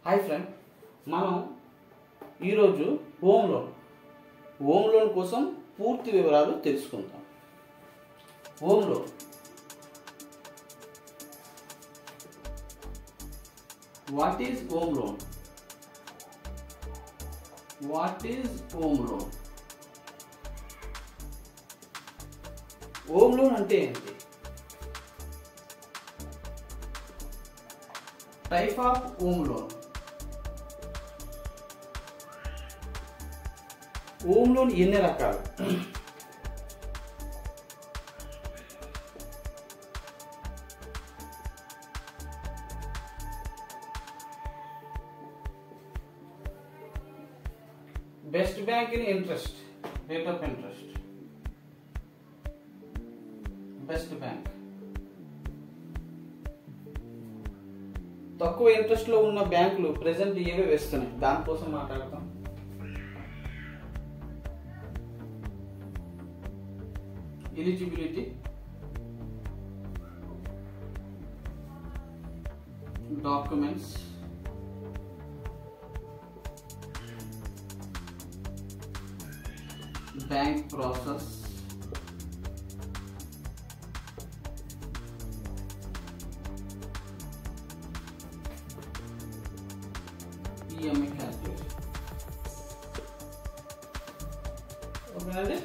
Hi friend, మనం ఈరోజు home loan కోసం పూర్తి వివరాలు తెలుసుకుందాం. Home loan what is home loan? What is home loan? Home loan అంటే ఏంటి? Type of home loan. Home loan ఎన్ని రకాలు? Best bank in interest, rate of interest. Best bank. తక్కువ ఇంట్రెస్ట్ లో ఉన్న బ్యాంకులు ప్రెసెంట్ ఏవే వేస్తున్నాయి, దానికోసం మాట్లాడతాం. Eligibility, documents, bank process, EMI calculation. ఓకేనండి.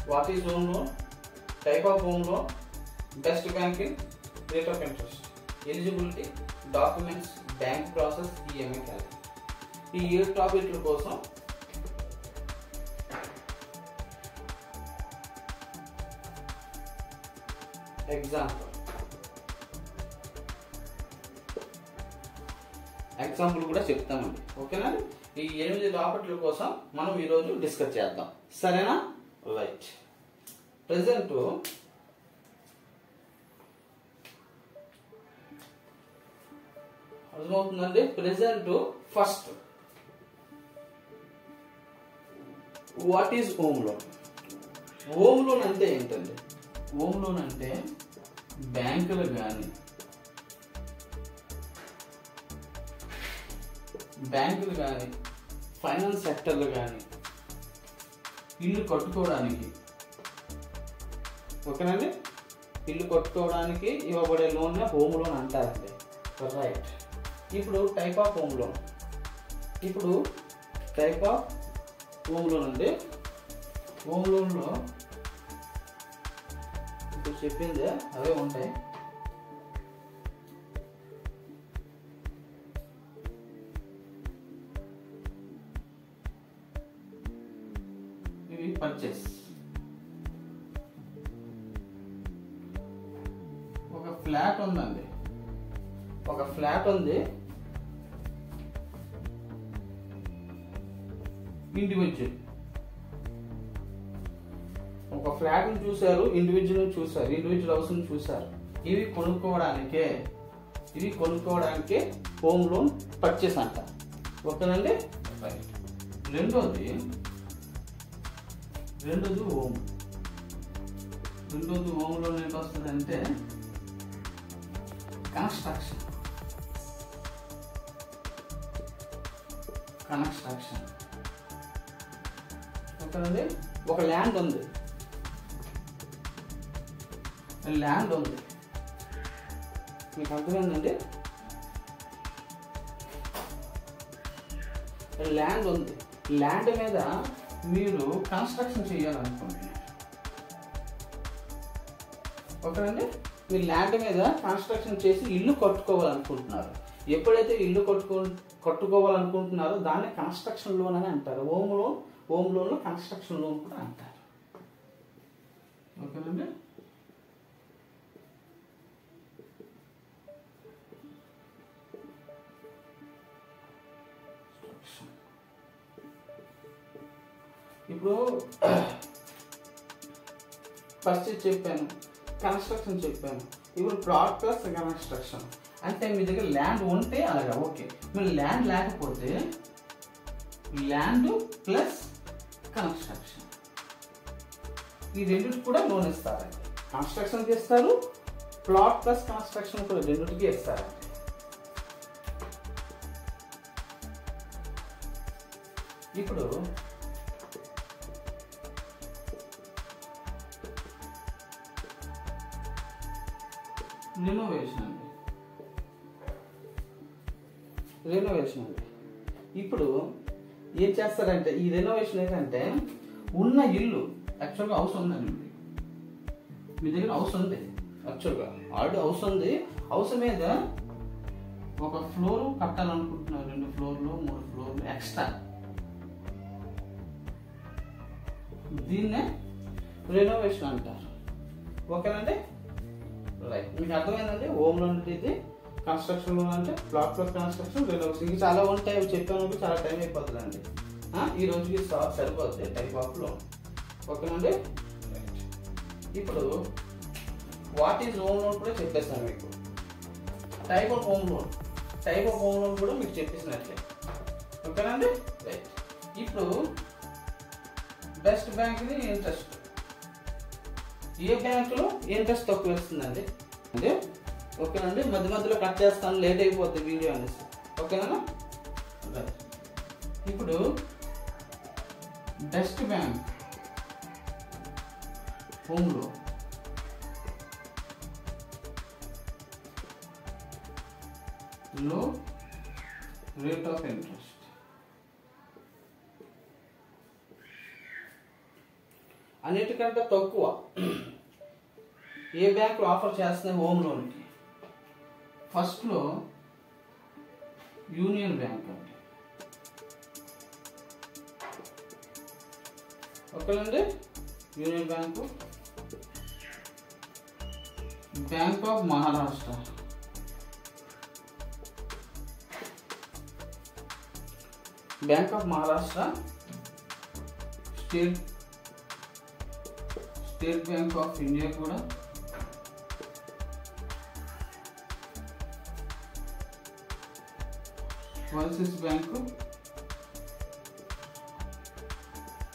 What is home loan? Type of home loan, best banking, rate of interest, eligibility, documents, bank process, EMI calculation. ఈ 7 టాపిక్ల కోసం ఎగ్జాంపుల్ కూడా చెప్తామండి. ఓకేనా? ఈ 8 టాపిక్ల కోసం మనం ఈరోజు డిస్కస్ చేద్దాం. సరేనా? రైట్. ప్రెసెంట్ అర్థమవుతుందండి. Present first what is home loan? Home loan అంటే ఏంటండి? హోమ్ లోన్ అంటే బ్యాంకులు కానీ ఫైనాన్స్ సెక్టర్లు కానీ ఇల్లు కట్టుకోవడానికి, ఓకేనండి, ఇల్లు కట్టుకోవడానికి ఇవ్వబడే లోన్ హోమ్ లోన్ అంటారండి. రైట్. ఇప్పుడు టైప్ ఆఫ్ హోమ్ లోన్. అంటే హోమ్ లోన్లో ఇప్పుడు చెప్పిందే అవే ఉంటాయి. పర్చేస్. ఒక ఫ్లాట్ ఉందండి, ఇండివిజువల్. ఒక ఫ్లాట్ ని చూశారు, ఇండివిజువల్ హౌస్ ని చూశారు. ఇవి కొనుక్కోవడానికే హోమ్ లోన్ పర్చేస్ అంటారు. ఓకేనండి. రెండోది హోమ్ లోన్ ఏంటి వస్తుంది అంటే కన్స్ట్రక్షన్. ఓకేనండి. ఒక ల్యాండ్ ఉంది, మీకు అర్థమైందండి. ల్యాండ్ మీద మీరు కన్స్ట్రక్షన్ చేయాలనుకుంటున్నారు. ఓకేనండి. మీరు ల్యాండ్ మీద కన్స్ట్రక్షన్ చేసి ఇల్లు కట్టుకోవాలనుకుంటున్నారు. ఎప్పుడైతే ఇల్లు కట్టుకోవాలనుకుంటున్నారో దాన్ని కన్స్ట్రక్షన్ లోన్ అని అంటారు. హోమ్ లోన్ కన్స్ట్రక్షన్ లోన్ కూడా అంటారు. ఓకేనండి. ఇప్పుడు ఫస్ట్ చెప్పాను, కన్స్ట్రక్షన్ చెప్పాను. ఇప్పుడు ప్లాట్ ప్లస్ కన్స్ట్రక్షన్ అంటే మీ దగ్గర ల్యాండ్ ఉంటే అలాగా ఓకే. మీరు ల్యాండ్ లేకపోతే ల్యాండ్ ప్లస్ కన్స్ట్రక్షన్, ఈ రెండింటికి కూడా లోన్ ఇస్తారండి. కన్స్ట్రక్షన్ ఇస్తారు, ప్లాట్ ప్లస్ కన్స్ట్రక్షన్ కూడా రెండింటికి ఇస్తారండి. ఇప్పుడు రెనోవేషన్ అండి. ఇప్పుడు ఏం చేస్తారంటే ఈ రెనోవేషన్ ఏంటంటే ఉన్న ఇల్లు యాక్చువల్గా హౌస్ ఉందండి, మీ దగ్గర హౌస్ ఉంది, యాక్చువల్గా ఆల్రెడీ హౌస్ ఉంది. హౌస్ మీద ఒక ఫ్లోర్ కట్టాలనుకుంటున్నారు, 2 ఫ్లోర్లు 3 ఫ్లోర్లు ఎక్స్ట్రా. దీన్నే రెనోవేషన్ అంటారు. ఓకేనండి, రైట్. మీకు అర్థమైందండి. హోమ్ లోన్ అంటే ఇది, కన్స్ట్రక్షన్ లోన్ అంటే ప్లాట్ ప్లస్ కన్స్ట్రక్షన్, రెనోవేషన్. ఇంకా చాలా ఉంటాయి, అవి చెప్పాను చాలా టైం అయిపోతుందండి. ఈ రోజుకి సరిపోతుంది టైప్ ఆఫ్ లోన్. ఓకేనండి, రైట్. ఇప్పుడు వాట్ ఈజ్ హోమ్ లోన్ కూడా చెప్పేస్తాను మీకు. టైప్ ఆఫ్ హోమ్ లోన్ కూడా మీకు చెప్పేసినట్లే. ఓకేనండి, రైట్. ఇప్పుడు బెస్ట్ బ్యాంక్ది ఇంట్రెస్ట్. ఏ బ్యాంకులో ఇంట్రెస్ట్ తక్కువ ఇస్తుందండి అంటే ఓకేనండి. మధ్య మధ్యలో కట్ చేస్తాను, లేట్ అయిపోతుంది వీడియో అనేసి. ఓకేనా, రైట్. ఇప్పుడు బెస్ట్ బ్యాంక్ హోమ్ లోన్ లో రేట్ ఆఫ్ ఇంట్రెస్ట్. అన్నిటికంటే తక్కువ ఏ బ్యాంకులు ఆఫర్ చేస్తున్నాయి హోమ్ లోన్కి? ఫస్ట్లో యూనియన్ బ్యాంక్ అండి. ఓకేనండి, union bank, bank of Maharashtra, state bank of India కూడా, overseas bank,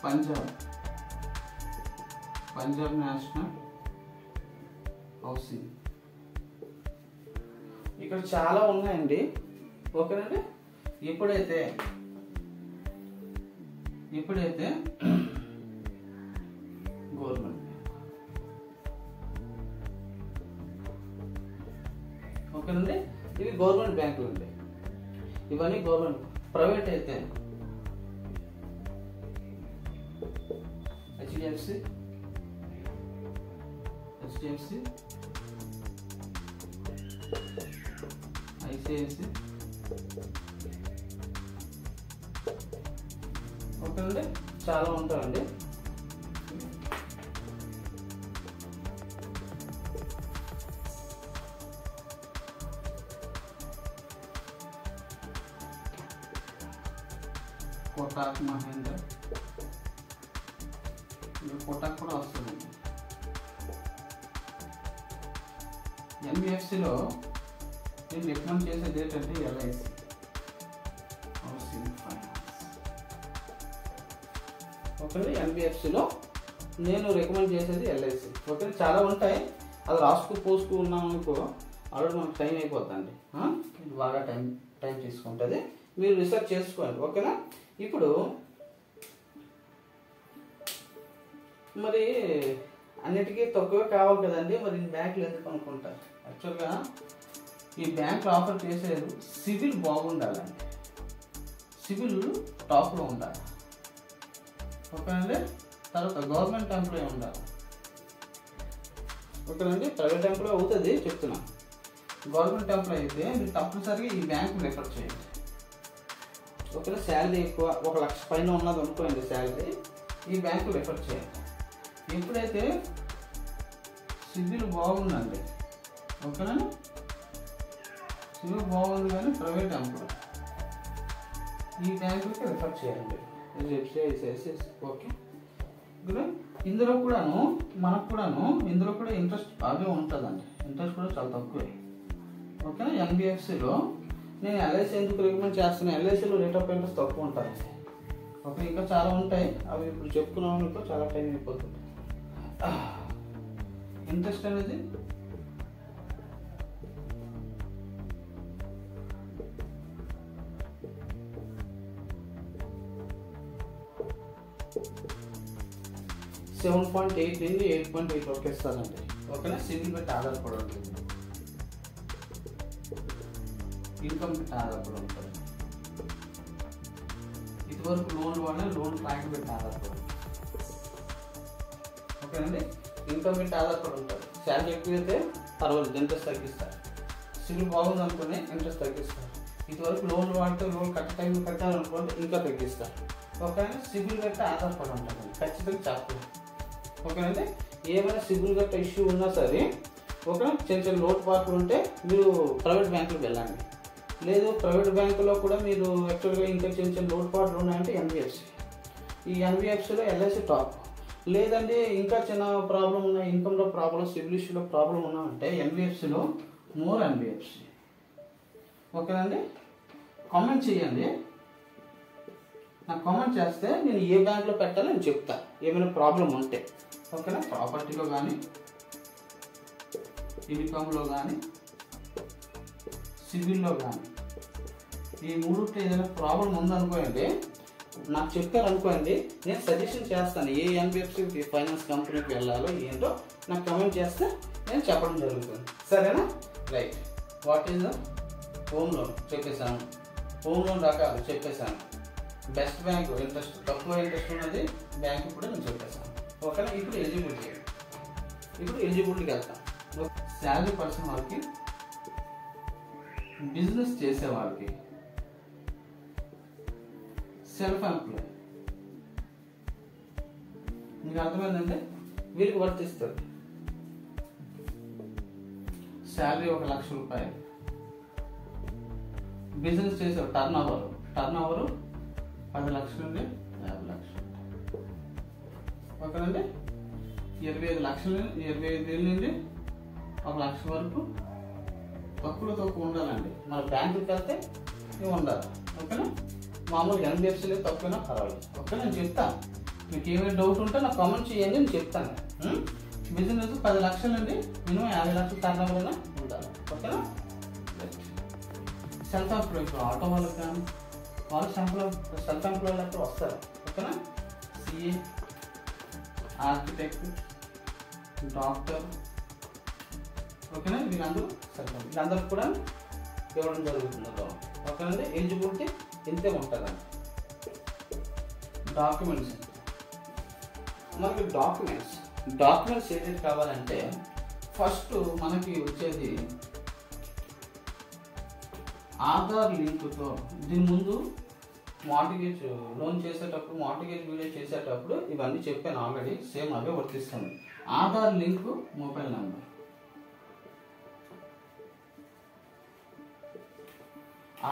Punjab national housing. ఇక్కడ చాలా ఉన్నాయండి. ఓకేనండి, ఎప్పుడైతే గవర్నమెంట్, ఓకేనండి, ఇవి గవర్నమెంట్ బ్యాంకులు ఉంటాయి. ఇవన్నీ గవర్నమెంట్. ప్రైవేట్ అయితే హెచ్డిఎఫ్సి, ఐసిఐసి. ఓకేనండి, చాలా ఉంటాయండి. కోటాక్ మహేంద్ర, కోటాక్ కూడా వస్తుంది. ఎన్బిఎఫ్సిలో నేను రికమెండ్ చేసేది ఏంటంటే ఎల్ఐసి, హౌసింగ్ ఫైనాన్స్. ఓకే, ఎన్బిఎఫ్సిలో నేను రికమెండ్ చేసేది ఎల్ఐసి. ఓకే, చాలా ఉంటాయి, అది పోసుకు ఉన్నాం అనుకో ఆల్రెడీ మనకు టైం అయిపోతుందండి. ఇది బాగా టైం తీసుకుంటుంది, మీరు రీసెర్చ్ చేసుకోండి. ఓకేనా, ఇప్పుడు మరి అన్నిటికీ తక్కువ కావాలి కదండి, మరి ఈ బ్యాంకులు ఎందుకు అనుకుంటారు? యాక్చువల్గా ఈ బ్యాంకులు ఆఫర్ చేసేది సివిల్ బాగుండాలండి, సివిల్ టాప్లో ఉండాలి. ఓకేనండి, తర్వాత గవర్నమెంట్ ఎంప్లాయీ ఉండాలి. ఓకేనండి, ప్రైవేట్ ఎంప్లాయీ అవుతుంది చెప్తున్నా, గవర్నమెంట్ ఎంప్లాయీ అయితే మీరు తప్పనిసరిగా ఈ బ్యాంకు రిఫర్ చేయండి. ఓకేనా, శాలరీ ఎక్కువ 1 లక్ష పైన ఉన్నది అనుకోండి శాలరీ, ఈ బ్యాంకు రిఫర్ చేయండి. ఎప్పుడైతే సివిల్ బాగుందండి, ఓకేనా, సివిల్ బాగుంది కానీ ప్రైవేట్ ఎంప్లాయీ, ఈ బ్యాంకుకి రిఫర్ చేయండి. ఓకే, ఇందులో కూడాను ఇందులో కూడా ఇంట్రెస్ట్ బాగా ఉంటుందండి, ఇంట్రెస్ట్ కూడా చాలా తక్కువే. ఓకేనా, ఎన్బిఎఫ్సిలో నేను ఎల్ఐసి ఎందుకు రికమెండ్ చేస్తున్నాను, ఎల్ఐసిలో రేట్ ఆఫ్ ఇంట్రెస్ట్ తక్కువ ఉంటుంది. ఓకే, ఇంకా చాలా ఉంటాయి, అవి ఇప్పుడు చెప్పుకున్నాం చాలా టైం అయిపోతుంది. ఇంట్రెస్ట్ అనేది 7.8 నుండి 8.8 వరకు ఇస్తారండి. ఓకేనా. సిబిల్ బట్టి ఆధారపడి ఉంటుంది, ఇన్కమ్ బట్టి ఆధారపడి ఉంటుంది. ఇదివరకు లోన్ వాళ్ళ లోన్ ట్రాక్ బట్టి ఆధారపడి ఉంటుంది. ఓకేనండి. ఇన్కమ్ బట్టి ఆధారపడి ఉంటుంది. శాలరీ ఎక్కువైతే పర్వాలేదు, ఇంట్రెస్ట్ తగ్గిస్తారు. సిబిల్ బాగుంది అనుకుని ఇంట్రెస్ట్ తగ్గిస్తారు. ఇదివరకు లోన్ వాడితే లోన్ టైం కట్టాలనుకుంటే ఇంకా తగ్గిస్తారు. ఓకేనా. సిబిల్ గట్ట ఆధారపడి ఉంటుంది, ఖచ్చితంగా చెప్పలేదు. ఓకేనండి. ఏమైనా సిబిల్ గట్ట ఇష్యూ ఉన్నా సరే ఓకే, చిన్న చిన్న లోటుపాట్లు ఉంటే మీరు ప్రైవేట్ బ్యాంకులకు వెళ్ళండి. లేదు ప్రైవేట్ బ్యాంకులో కూడా మీరు యాక్చువల్గా ఇంకా చిన్న చిన్న లోటుపాట్లు ఉన్నాయంటే ఎన్బిఎఫ్సి. ఈ ఎన్బిఎఫ్సిలో ఎల్ఐసి టాప్. లేదండి ఇంకా చిన్న ప్రాబ్లం ఉన్న, ఇన్కమ్లో ప్రాబ్లం, సిబిల్ ఇష్యూలో ప్రాబ్లం ఉన్నా అంటే ఎన్బిఎఫ్సిలో మోర్ ఎన్బిఎఫ్సి. ఓకేనండి. కామెంట్ చేయండి, నాకు కామెంట్ చేస్తే నేను ఏ బ్యాంక్లో పెట్టాలో నేను చెప్తా ఏమైనా ప్రాబ్లం ఉంటే. ఓకేనా. ప్రాపర్టీలో కానీ, ఇన్కమ్లో కానీ, సిబిల్లో కానీ ఈ మూడుట్లో ఏదైనా ప్రాబ్లం ఉందనుకోండి, నాకు చెప్పారనుకోండి, నేను సజెషన్ చేస్తాను ఏ ఎన్బిఎఫ్సి ఫైనాన్స్ కంపెనీకి వెళ్ళాలో ఏంటో నాకు కామెంట్ చేస్తే నేను చెప్పడం జరుగుతుంది. సరేనా. Right. What is the home loan చెప్పేశాను, హోమ్ లోన్ రకాలు చెప్పేశాను, బెస్ట్ బ్యాంక్ ఇంట్రెస్ట్, తక్కువ ఇంట్రెస్ట్ ఉన్నది బ్యాంక్ కూడా నేను చెప్పేశాను. ఓకేనా. ఇప్పుడు ఎలిజిబిలిటీకి వెళ్తాం. శాలరీ పర్సన్ వాళ్ళకి, బిజినెస్ చేసే వాళ్ళకి, సెల్ఫ్ ఎంప్లాయ్, మీకు అర్థమైందంటే వీరికి వర్తిస్తుంది. శాలరీ 1 లక్ష రూపాయలు, బిజినెస్ చేసే టర్న్ ఓవర్ 10 లక్షల నుండి 50 లక్షలు. ఓకేనండి. 25 లక్షల నుండి 25,000 నుండి 1 లక్ష వరకు తక్కువ ఉండాలండి. మన బ్యాంకుకి వెళ్తే ఇవి ఉండాలి. ఓకేనా. మామూలుగా ఎన్బిఎఫ్సీలో తక్కువైనా పర్వాలేదు. ఓకే, నేను చెప్తాను. మీకు ఏమైనా డౌట్ ఉంటే నాకు కామెంట్ చేయండి, నేను చెప్తాను. బిజినెస్ 10 లక్షల నుండి మినిమం 50 లక్షల టర్న్ ఓవర్ ఉండాలి. ఓకేనా. సెల్ఫ్ ఎంప్లాయ్, ఇప్పుడు ఆటో వాళ్ళకి కానీ వాళ్ళు సెల్ఫ్ ఎంప్లాయ్ అంటే వస్తారు. ఓకేనా. CA, architect, doctor. ఓకేనా. వీళ్ళందరూ కూడా ఇవ్వడం జరుగుతుంది. ఓకేనండి. ఎలిజిబిలిటీ ఇంతే ఉంటుందండి. డాక్యుమెంట్స్, మనకి డాక్యుమెంట్స్ ఏదైతే కావాలంటే ఫస్ట్ మనకి వచ్చేది ఆధార్ లింక్తో. దీని ముందు మార్టిగేజ్ లోన్ చేసేటప్పుడు, మార్టిగేజ్ వీడియో చేసేటప్పుడు ఇవన్నీ చెప్పాను ఆల్రెడీ, సేమ్ అవే వర్తిస్తుంది. Aadhaar link, mobile number.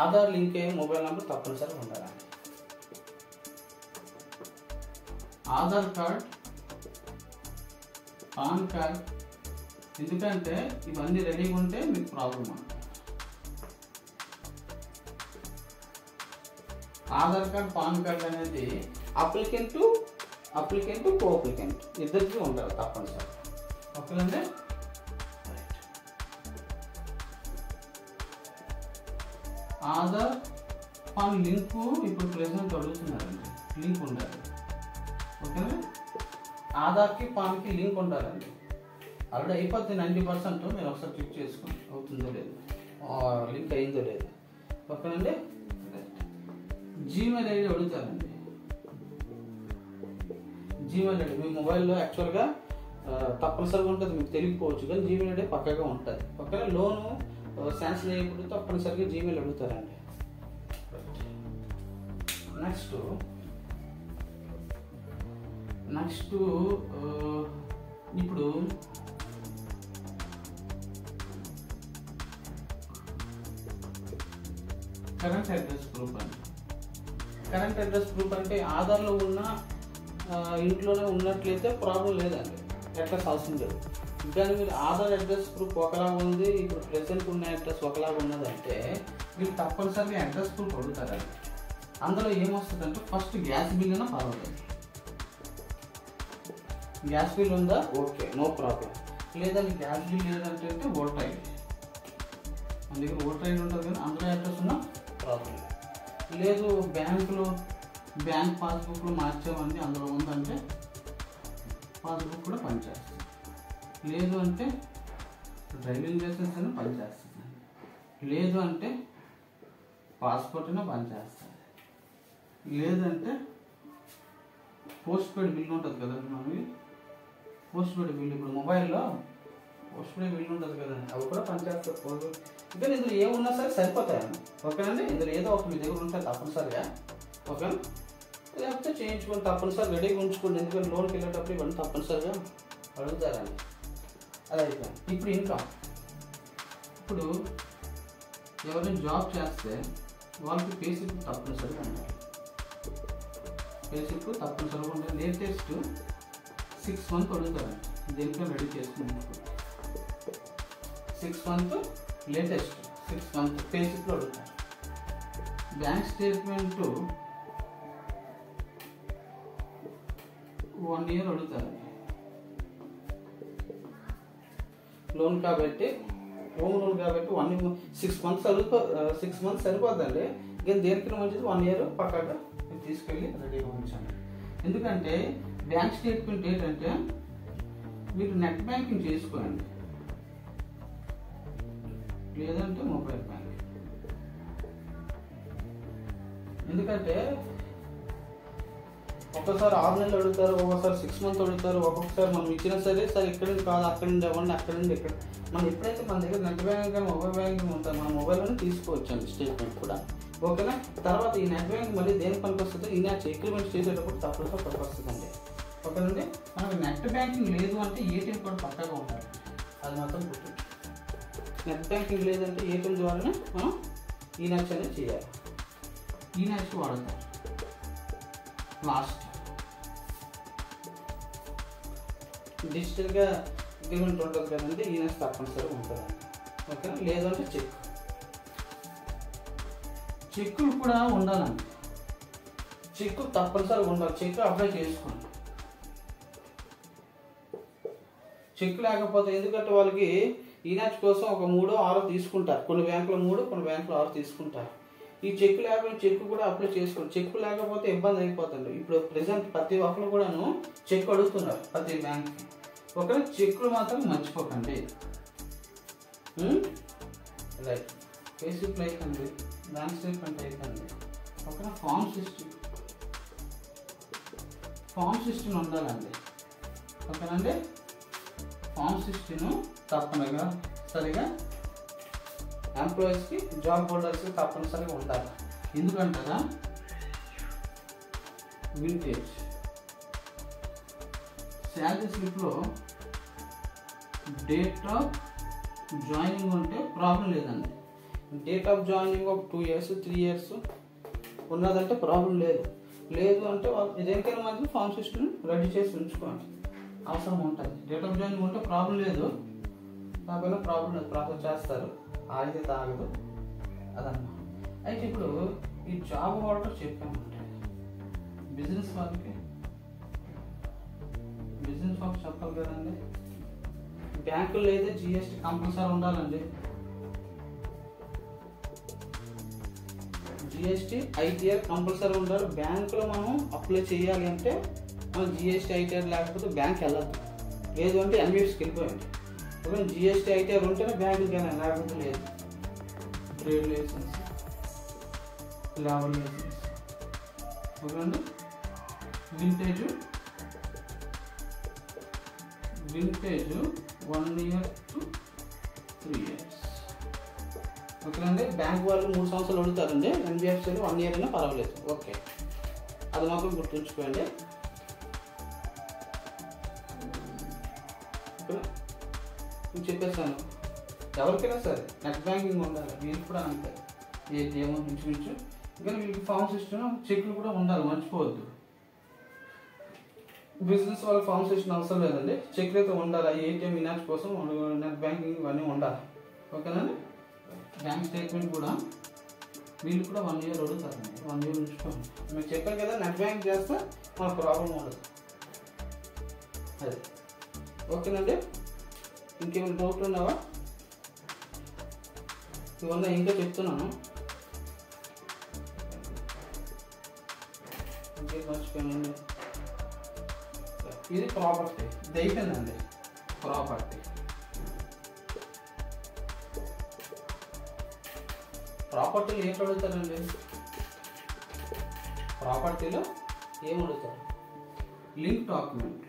Aadhaar link mobile number తప్పనిసరిగా ఉండాలండి. Aadhaar card, pan card. ఎందుకంటే ఇవన్నీ రెడీగా ఉంటే మీకు ప్రాబ్లం ఉంటుంది. ఆధార్ కార్డ్, పాన్ కార్డ్ అనేది అప్లికెంట్, కో అప్లికెంట్ ఇద్దరికి ఉండాలి తప్పనిసరి. ఓకేనండి. ఆధార్, పాన్ లింకు ఇప్పుడు ప్రెసెంట్ అడుగుతున్నారండి, లింక్ ఉండాలి. ఓకేనా. ఆధార్కి పాన్కి లింక్ ఉండాలండి. ఆల్రెడీ అయిపోద్ది 90%. మీరు ఒకసారి చెక్ చేసుకోండి అవుతుందో లేదు, లింక్ అయిందో లేదు. ఓకేనండి. జీమెయిల్ ఐడి అడుగుతారండి. జీమెయిల్ ఐడి మీ మొబైల్లో యాక్చువల్గా తప్పనిసరిగా ఉంటుంది, మీకు తెలియకపోవచ్చు కానీ జీమెయిల్ ఐడి పక్కగా ఉంటుంది. ఓకేనా. లోను శాంక్షన్ అయ్యేప్పుడు తప్పనిసరిగా జీమెయిల్ అడుగుతారండి. నెక్స్ట్ ఇప్పుడు కరెంట్ అడ్రస్ ప్రూఫ్ అండి. కరెంట్ అడ్రస్ ప్రూఫ్ అంటే ఆధార్లో ఉన్న ఇంట్లోనే ఉన్నట్లయితే ప్రాబ్లం లేదండి, అడ్రస్ అవసరం లేదు. కానీ మీరు ఆధార్ అడ్రస్ ప్రూఫ్ ఒకలాగా ఉంది, ఇప్పుడు ప్రెసెంట్ ఉన్న అడ్రస్ ఒకలాగా ఉన్నదంటే మీకు తప్పనిసరిగా అడ్రస్ ప్రూఫ్ అడుగుతారండి. అందులో ఏమొస్తుందంటే ఫస్ట్ గ్యాస్ బిల్ అయినా పర్వాలేదు. గ్యాస్ బిల్ ఉందా, ఓకే, నో ప్రాబ్లం. లేదంటే గ్యాస్ బిల్ లేదంటే ఓటర్ ఐడి, మన దగ్గర ఓటర్ ఐడి ఉంటుంది కానీ అందులో అడ్రస్ ఉన్నా ప్రాబ్లం లేదు. బ్యాంక్ పాస్బుక్లు మార్చామండి అందులో ఉందంటే పాస్బుక్ కూడా పనిచేస్తుంది. లేదు అంటే డ్రైవింగ్ లైసెన్స్ అయినా పనిచేస్తుంది. లేదు అంటే పాస్పోర్ట్ అయినా పనిచేస్తుంది. లేదంటే పోస్ట్ పెయిడ్ బిల్ ఉంటుంది కదండి మనకి, పోస్ట్ పెయిడ్ బిల్ ఇప్పుడు మొబైల్లో పోస్ట్ పెయిడ్ బిల్ ఉంటుంది కదండి, అవి కూడా పనిచేస్తాయి. ఇంకా ఇందులో ఏమున్నా సరే సరిపోతాయండి. ఓకేనండి, ఇందులో ఏదో ఒక మీ దగ్గర ఉంటే తప్పనిసరిగా ఓకేనా, లేకపోతే చేయించుకొని తప్పనిసరి రెడీగా ఉంచుకోండి. ఎందుకంటే లోన్కి వెళ్ళేటప్పుడు ఇవన్నీ తప్పనిసరిగా అడుగుతారండి. అది అయిపోయింది. ఇప్పుడు ఇన్కమ్, ఇప్పుడు ఎవరైనా జాబ్ చేస్తే వాళ్ళకి పేసిప్ తప్పనిసరిగా ఉండాలి. పేసిప్ తప్పనిసరిగా ఉండాలి. లేటెస్ట్ 6 months అడుగుతారండి. దేనికైనా రెడీ చేసుకుని 6 months లేటెస్ట్ 6 months పేసిప్లో అడుగుతారు. బ్యాంక్ స్టేట్మెంట్ 1 year అడుగుతారండి. లోన్ కాబట్టి హోమ్ లోన్ కాబట్టి 6 months 6 months సరిపోద్దండి. ఇంకా దేనికి మంచిది 1 year పక్కాగా తీసుకెళ్ళి రెడీగా ఉంచండి. ఎందుకంటే బ్యాంక్ స్టేట్మెంట్ ఏంటంటే మీరు నెట్ బ్యాంకింగ్ చేసుకోండి, లేదంటే మొబైల్ బ్యాంకింగ్. ఎందుకంటే ఒక్కొక్కసారి 6 నెలలు అడుగుతారు, ఒక్కొక్కసారి 6 months అడుగుతారు, ఒక్కొక్కసారి మనం ఇచ్చినా సరే ఇక్కడ నుంచి కాదు అక్కడి నుంచి ఇవ్వండి, అక్కడి నుంచి ఇక్కడ. మనం ఎప్పుడైతే మన దగ్గర నెట్ బ్యాంకింగ్ కానీ మొబైల్ బ్యాంకింగ్ ఉంటుంది, మన మొబైల్లోనే తీసుకోవచ్చు అండి స్టేట్మెంట్ కూడా. ఓకేనా, తర్వాత ఈ నెట్ బ్యాంకింగ్ మళ్ళీ దేనికి పనికి వస్తుంది, ఈ నెట్ అగ్రిమెంట్ చేసేటప్పుడు తప్పకుండా పనికి వస్తుందండి. ఓకేనండి, మనకు నెట్ బ్యాంకింగ్ లేదు అంటే ఏటీఎం కూడా పక్కాగా ఉండాలి, అది మాత్రం గుర్తు. నెట్ బ్యాంకింగ్ లేదంటే ఏటీఎం ద్వారానే మనం ఈ నెట్స్ అనేది చేయాలి. ఈ నెట్స్ వాడతారు. లాస్ట్ డిజిటల్గా అగ్రిమెంట్ ఉంటుంది కదండి, ఈ నెట్స్ తప్పనిసరిగా ఉంటుందండి. ఓకేనా, లేదంటే చెక్కులు కూడా ఉండాలండి. చెక్కు తప్పనిసరిగా ఉండాలి. చెక్ అప్లై చేసుకోండి. చెక్ లేకపోతే ఎందుకంటే వాళ్ళకి ఈనాచ్ కోసం ఒక 3 or 6 తీసుకుంటారు. కొన్ని బ్యాంకులు 3, కొన్ని బ్యాంకులు 6 తీసుకుంటారు. ఈ చెక్ లేకపోతే చెక్ కూడా అప్లై చేసుకోండి. చెక్ లేకపోతే ఇబ్బంది అయిపోతుంది. ఇప్పుడు ప్రెసెంట్ ప్రతి ఒక్కరు కూడాను చెక్ అడుగుతున్నారు ప్రతి బ్యాంక్కి. ఒకవేళ చెక్కులు మాత్రం మర్చిపోకండి. రైట్, పేసిప్ అయిపోయింది, బ్యాంక్ స్టేట్మెంట్ అయిపోయింది. ఒక ఫామ్ సిస్టమ్ ఉండాలండి. ఓకేనండి, ఫామ్ సిస్టమ్ తప్పనిగా సరిగా ఎంప్లాయీస్కి జాబ్ హోల్డర్స్కి తప్పనిసరిగా ఉండాలి. ఎందుకంటారా, వింటేజ్ శాలరీ స్లిప్లో డేట్ ఆఫ్ జాయినింగ్ ఉంటే ప్రాబ్లం లేదండి. డేట్ ఆఫ్ జాయినింగ్ ఒక 2 years 3 years ఉన్నదంటే ప్రాబ్లం లేదు. లేదు అంటే దేనికైనా మధ్య ఫామ్ సిస్టమ్ రెడీ చేసి ఉంచుకోండి, అవసరం ఉంటుంది. డేట్ ఆఫ్ జాయినింగ్ ఉంటే ప్రాబ్లం లేదు, కాకపోయినా ప్రాబ్లం లేదు, ప్రాసెస్ చేస్తారు, ఆగితే తాగదు అదమ్మా. అయితే ఇప్పుడు ఈ జాబ్ హోల్డర్ చెప్పామంటే బిజినెస్ వాళ్ళకి చెప్పాలి కదండి. బ్యాంకుల్లో అయితే జిఎస్టీ కంపల్సరీ ఉండాలండి. జిఎస్టీ ఐటీఆర్ కంపల్సరీ ఉండాలి. బ్యాంకులో మనం అప్లై చేయాలి అంటే మనం జిఎస్టీ ఐటీఆర్ లేకపోతే బ్యాంక్ వెళ్ళద్దు. లేదు అంటే ఎన్బిఎఫ్సికి వెళ్ళిపోయింది. ఒకవేళ జిఎస్టీ ఐటీఆర్ ఉంటేనే బ్యాంకుకి వెళ్ళాలి, లేకపోతే లేదు. Trade licence, labour licence. ఓకేనండి, వింటేజ్ 1 year to 3 years. ఓకేనండి, బ్యాంక్ వాళ్ళు 3 సంవత్సరాలు అడుగుతారండి, ఎన్బిఎఫ్సీలు 1 year అయినా పర్వాలేదు. ఓకే, అది మాత్రం గుర్తుంచుకోండి. చెప్పేస్తాను, ఎవరికైనా సరే నెట్ బ్యాంకింగ్ ఉండాలి. వీళ్ళు కూడా అంతే, ఏటీఎం ఇంచుమించు. కానీ వీళ్ళకి ఫామ్ సిస్టమ్ చెక్లు కూడా ఉండాలి, మర్చిపోవద్దు. బిజినెస్ వాళ్ళ ఫామ్ సిస్టమ్ అవసరం లేదండి, చెక్లు అయితే ఉండాలి. ఏటీఎం ఇనాచ్ కోసం నెట్ బ్యాంకింగ్ ఇవన్నీ ఉండాలి. ఓకేనండి, బ్యాంక్ స్టేట్మెంట్ కూడా వీళ్ళు కూడా 1 year అడుగుతారండి. 1 year ఉంచుకోండి. మీకు చెప్పాను కదా, నెట్ బ్యాంక్ చేస్తే మనకు ప్రాబ్లం ఉండదు. అది ఓకేనండి. ఇంకేమైనా డౌట్లు ఉన్నావా? ఇవన్నీ ఇంకా చెప్తున్నాను, ఇంకేం మర్చిపోయానండి. ఇది ప్రాపర్టీ. ఇది అయిపోయిందండి ప్రాపర్టీ. ప్రాపర్టీలో ఏంటి అడుగుతారండి? ప్రాపర్టీలో ఏం అడుగుతారు? Link document.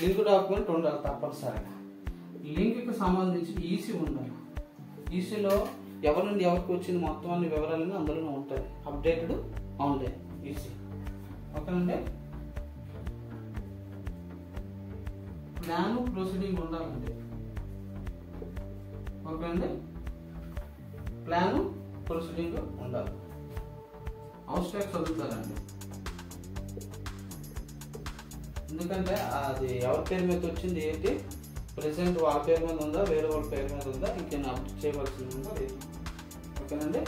లింక్ డాక్యుమెంట్ ఉండాలి తప్పనిసరిగా. లింక్కి సంబంధించి ఈసీ ఉండాలి. ఈసీలో ఎవరి నుండి ఎవరికి వచ్చింది మొత్తం అన్ని వివరాలన్నీ అందులోనే ఉంటుంది. Updated online EC. ఓకేనండి. ప్లాను ప్రొసీడింగ్ ఉండాలండి. ఓకే అండి. ప్లాను ప్రొసీడింగ్ ఉండాలి. హౌస్ ట్యాక్స్ చదువుతారండి. ఎందుకంటే అది ఎవరి పేరు మీద వచ్చింది ఏంటి, ప్రెసెంట్ వాళ్ళ పేరు మీద ఉందా, వేరే వాళ్ళ పేరు మీద ఉందా, ఇంకేమైనా అప్డేట్ చేయవలసింది ఉందా లేదు. ఓకేనండి.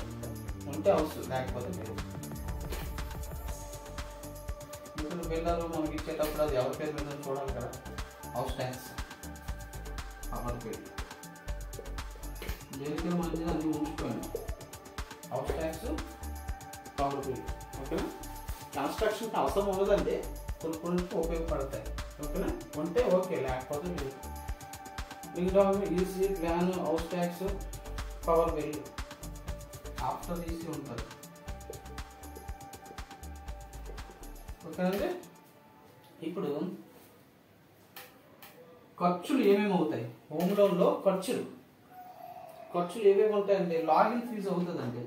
ఉంటే హౌస్, లేకపోతే లేదు. ఇప్పుడు బిల్డర్ మనకి ఇచ్చేటప్పుడు అది ఎవరి పేరు మీద చూడాలి కదా. హౌస్ ట్యాక్స్ అవర్ పేరు దేనికి మంచిది అన్ని ఉంచుకోండి. House tax power bill. ఓకేనా. కన్స్ట్రక్షన్కి అవసరం ఉండదండి, కొన్ని కొన్నింటికి ఉపయోగపడతాయి. ఓకేనా. ఉంటే ఓకే, లేకపోతే లేదు. మిగతా EC, plan, house tax, power bill after EC ఉంటుంది. ఓకేనండి. ఇప్పుడు ఖర్చులు ఏమేమి అవుతాయి హోమ్ లోన్లో? ఖర్చులు ఏమేమి ఉంటాయండి? లాగిన్ ఫీజు అవుతుందండి.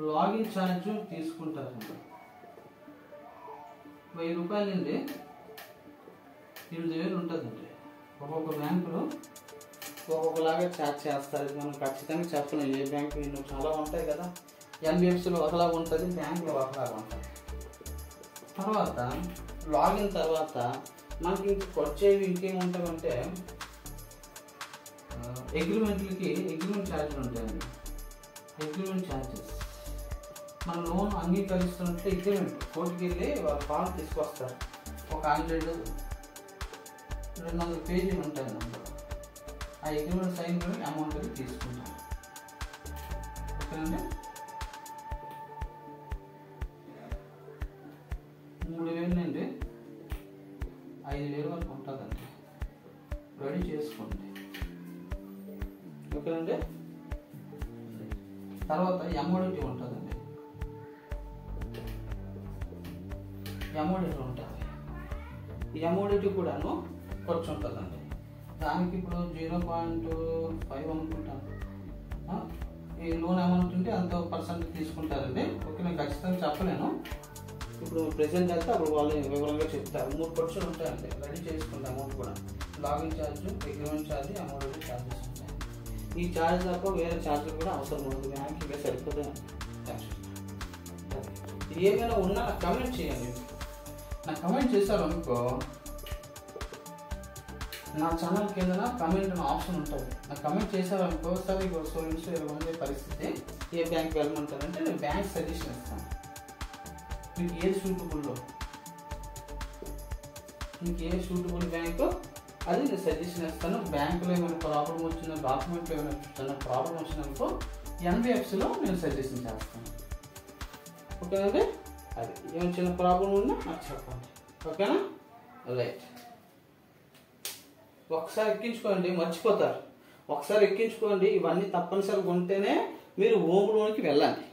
లాగిన్ ఛార్జ్ తీసుకుంటారండి. 1000 రూపాయల నుండి 8000 ఉంటుందండి. ఒక్కొక్క బ్యాంకులో ఒక్కొక్కలాగా ఛార్జ్ చేస్తారు. ఇది మనం ఖచ్చితంగా చెప్పలేము. ఏ బ్యాంకు చాలా ఉంటాయి కదా. ఎన్బిఎఫ్సిలో ఒకలాగా ఉంటుంది, బ్యాంకులో ఒకలాగా ఉంటుంది. తర్వాత లాగిన్ తర్వాత మనకి వచ్చేవి ఇంకేముంటాయంటే అగ్రిమెంట్ ఛార్జీలు ఉంటాయండి. అగ్రిమెంట్ ఛార్జెస్ మన లోన్ అంగీకరిస్తున్నట్లే అగ్రిమెంట్ కోర్టుకి వెళ్ళి వాళ్ళ ఫామ్ తీసుకొస్తారు. ఒక 100-200 పేజీలు ఉంటాయి అందులో. ఆ అగ్రిమెంట్ సైన్ కూడా అమౌంట్ అది తీసుకుంటాం. ఓకేనండి. 3000 నుండి 5000 వరకు ఉంటుందండి. రెడీ చేసుకోండి. ఓకేనండి. తర్వాత ఎమోడిటీ ఉంటుందండి. ఎమోడిటీ ఉంటుంది. ఈ ఎమోడిటీ కూడాను ఖర్చు ఉంటుందండి. దానికి ఇప్పుడు 0.5 అనుకుంటాను. ఈ లోన్ అమౌంట్ ఉంటే అంత % తీసుకుంటారండి. ఓకే, నేను ఖచ్చితంగా చెప్పలేను. ఇప్పుడు ప్రెసెంట్ అయితే అప్పుడు వాళ్ళు వివరంగా చెప్తారు. 3 ఖర్చులు ఉంటాయండి. రెడీ చేసుకుంటే అమౌంట్ కూడా login charge, agreement charge, amount charges ఉంటాయి. ఈ ఛార్జ్ తప్ప వేరే ఛార్జీలు కూడా అవసరం ఉంటుంది. బ్యాంక్ ఇంకా సరిపోతుంది. ఏమైనా ఉన్నా నాకు కమెంట్ చేయండి. నాకు కమెంట్ చేశారు అనుకో, నా ఛానల్ కింద కమెంట్ ఆప్షన్ ఉంటుంది. నాకు కమెంట్ చేశారు అనుకో, సరే ఉండే పరిస్థితి ఏ బ్యాంక్ వెళ్ళమంటారంటే నేను బ్యాంక్ సజెషన్ ఇస్తాను. మీకు ఏది సూటబుల్ బ్యాంకు అది నేను సజెషన్ ఇస్తాను. బ్యాంకులో ఏమైనా ప్రాబ్లం వచ్చినా, డాక్యుమెంట్లో ఏమైనా చిన్న ప్రాబ్లం వచ్చినప్పుడు ఎన్బిఎఫ్సిలో నేను సజెషన్ చేస్తాను. ఓకేనండి. అది ఏమైనా చిన్న ప్రాబ్లం ఉన్నా నాకు చెప్పండి. ఓకేనా. రైట్. ఒకసారి ఎక్కించుకోండి, మర్చిపోతారు. ఒకసారి ఎక్కించుకోండి. ఇవన్నీ తప్పనిసరిగా ఉంటేనే మీరు హోమ్ లోన్కి వెళ్ళండి.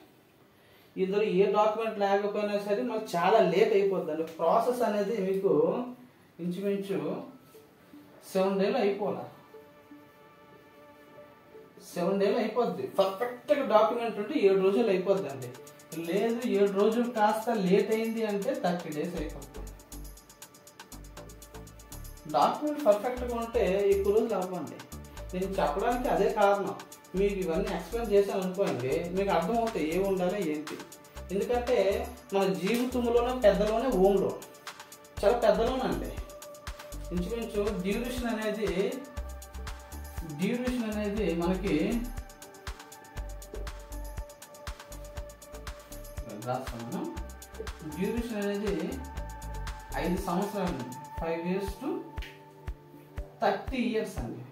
ఇందులో ఏ డాక్యుమెంట్ లేకపోయినా సరే మాకు చాలా లేట్ అయిపోద్దండి. ప్రాసెస్ అనేది మీకు ఇంచుమించు 7 days అయిపోవాలి. 7 days అయిపోద్ది. పర్ఫెక్ట్గా డాక్యుమెంట్ ఉంటే 7 రోజులు అయిపోద్దండి. లేదు 7 రోజులు కాస్త లేట్ అయింది అంటే 30 days అయిపోతుంది. డాక్యుమెంట్ పర్ఫెక్ట్గా ఉంటే ఎక్కువ రోజులు అవ్వండి. నేను చెప్పడానికి అదే కారణం. మీకు ఇవన్నీ ఎక్స్ప్లెయిన్ చేశాను అనుకోండి, మీకు అర్థమవుతాయి ఏమి ఉండాలి ఏంటి. ఎందుకంటే మన జీవితంలోనే పెద్దలోనే హోమ్ లోన్ చాలా పెద్దలోనే అండి. ఇంచుమించు డ్యూరేషన్ అనేది మనకి డ్యూరేషన్ అనేది 5 సంవత్సరాలు, 5 years to 30 years అండి.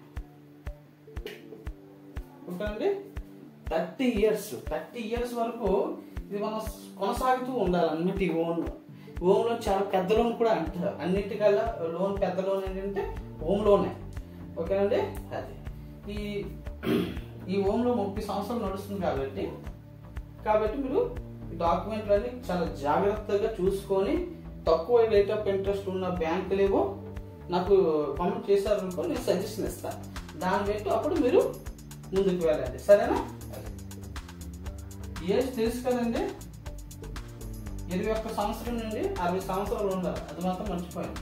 ఓకే అండి. 30 years వరకు ఇది మనం కొనసాగుతూ ఉండాలి అన్నట్టు. ఈ హోమ్ లోన్ చాలా పెద్ద లోన్ కూడా అంటారు. అన్నిటికల్లా లోన్ పెద్ద లోన్ ఏంటంటే హోమ్ లోనే. ఓకేనండి. అది ఈ హోమ్ లోన్ 30 సంవత్సరాలు నడుస్తుంది కాబట్టి మీరు డాక్యుమెంట్లన్నీ చాలా జాగ్రత్తగా చూసుకొని తక్కువ రేట్ ఆఫ్ ఇంట్రెస్ట్ ఉన్న బ్యాంకులు ఏవో నాకు కామెంట్ చేశారనుకో, నేను సజెషన్ ఇస్తాను. దాన్ని బట్టి అప్పుడు మీరు ముందుకు వెళ్ళండి. సరేనా? ఏజ్ తెలుసు కదండి, 21 సంవత్సరం నుండి 60 సంవత్సరాలు ఉండాలి. అది మాత్రం మర్చిపోయాను.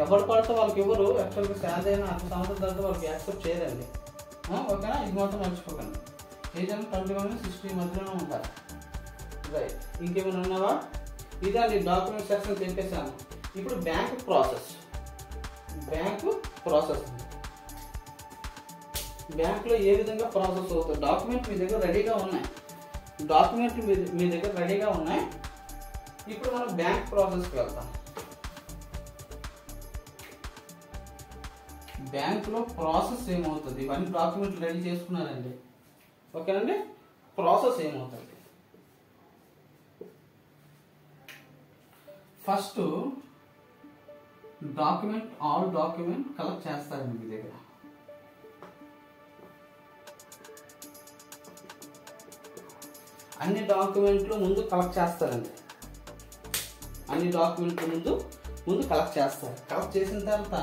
ఎవరు పడితే వాళ్ళకి ఎవరు యాక్చువల్గా శాలరీ అయినా 60 సంవత్సరాల తర్వాత వాళ్ళకి యాక్సెప్ట్ చేయరండి. ఓకేనా? ఇది మాత్రం మర్చిపోకండి. ఏజ్ అంటే 21-60 మధ్యలోనే ఉండాలి. రైట్. ఇంకేమైనా ఉన్నావా? ఇదండి డాక్యుమెంట్ సెక్షన్ చెప్పేశాను. ఇప్పుడు బ్యాంక్ ప్రాసెస్. బ్యాంకులో ఏ విధంగా ప్రాసెస్ అవుతుంది? డాక్యుమెంట్ మీ దగ్గర రెడీగా ఉన్నాయి. ఇప్పుడు మనం బ్యాంక్ ప్రాసెస్కి వెళ్తాం. బ్యాంకులో ప్రాసెస్ ఏమవుతుంది? ఇవన్నీ డాక్యుమెంట్లు రెడీ చేసుకున్నారండి. ఓకేనండి. ప్రాసెస్ ఏమవుతుంది? ఫస్ట్ ఆల్ డాక్యుమెంట్ కలెక్ట్ చేస్తారండి మీ దగ్గర. అన్ని డాక్యుమెంట్లు ముందు కలెక్ట్ చేస్తారండి. ముందు కలెక్ట్ చేస్తారు. కలెక్ట్ చేసిన తర్వాత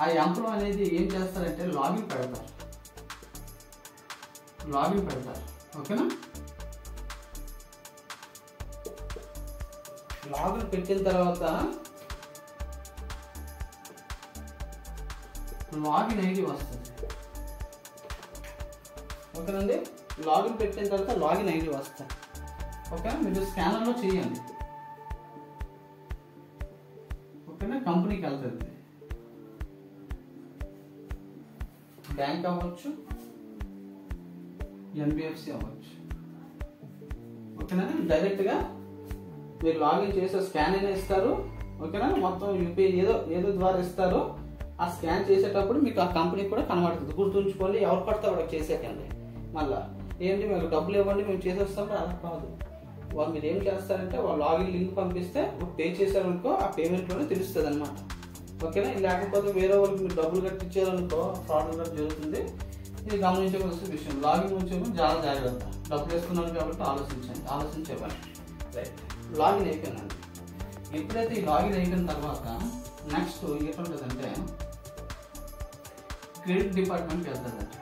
ఆ ఎంప్లాయ్ అనేది ఏం చేస్తారంటే లాగిన్ పెడతారు. ఓకేనా? లాగిన్ పెట్టిన తర్వాత లాగిన్ ఐడి వస్తుంది. ఓకేనండి. లాగిన్ పెట్టిన తర్వాత లాగిన్ ఐడి వస్తుంది. ఓకేనా? మీరు స్కానర్లో చేయండి. ఓకేనా? కంపెనీకి వెళ్తుంది. బ్యాంక్ అవ్వచ్చు, ఎన్బిఎఫ్సి అవ్వచ్చు. ఓకేనా? డైరెక్ట్గా మీరు లాగిన్ చేసే స్కాన్ అయినా ఇస్తారు. ఓకేనా? మొత్తం యూపీఐ ఏదో ద్వారా ఇస్తారు. ఆ స్కాన్ చేసేటప్పుడు మీకు ఆ కంపెనీ కూడా కనబడుతుంది. గుర్తుంచుకోండి. ఎవరు పడితే వాళ్ళకి చేసేకండి. మళ్ళీ ఏంటి మీకు డబ్బులు ఇవ్వండి మేము చేసేస్తాం అలా కాదు. వాళ్ళు మీరు ఏం చేస్తారంటే వాళ్ళు లాగిన్ లింక్ పంపిస్తే పే చేశారనుకో ఆ పేమెంట్లోనే తెలుస్తుంది అనమాట. ఓకేనా? లేకపోతే వేరే వాళ్ళకి మీరు డబ్బులు కట్టించారనుకో ఫ్రాడ్ కూడా జరుగుతుంది. ఇది గమనించవలసిన విషయం. లాగిన్ ఉంచేమో చాలా జాగ్రత్త. డబ్బులు వేసుకున్నాను కాబట్టి ఆలోచించేవాళ్ళు. రైట్. లాగిన్ అయిపోయిందండి. ఎప్పుడైతే ఈ లాగిన్ అయిపోయిన తర్వాత నెక్స్ట్ ఎట్లుంటుందంటే క్రెడిట్ డిపార్ట్మెంట్కి వెళ్తుందండి.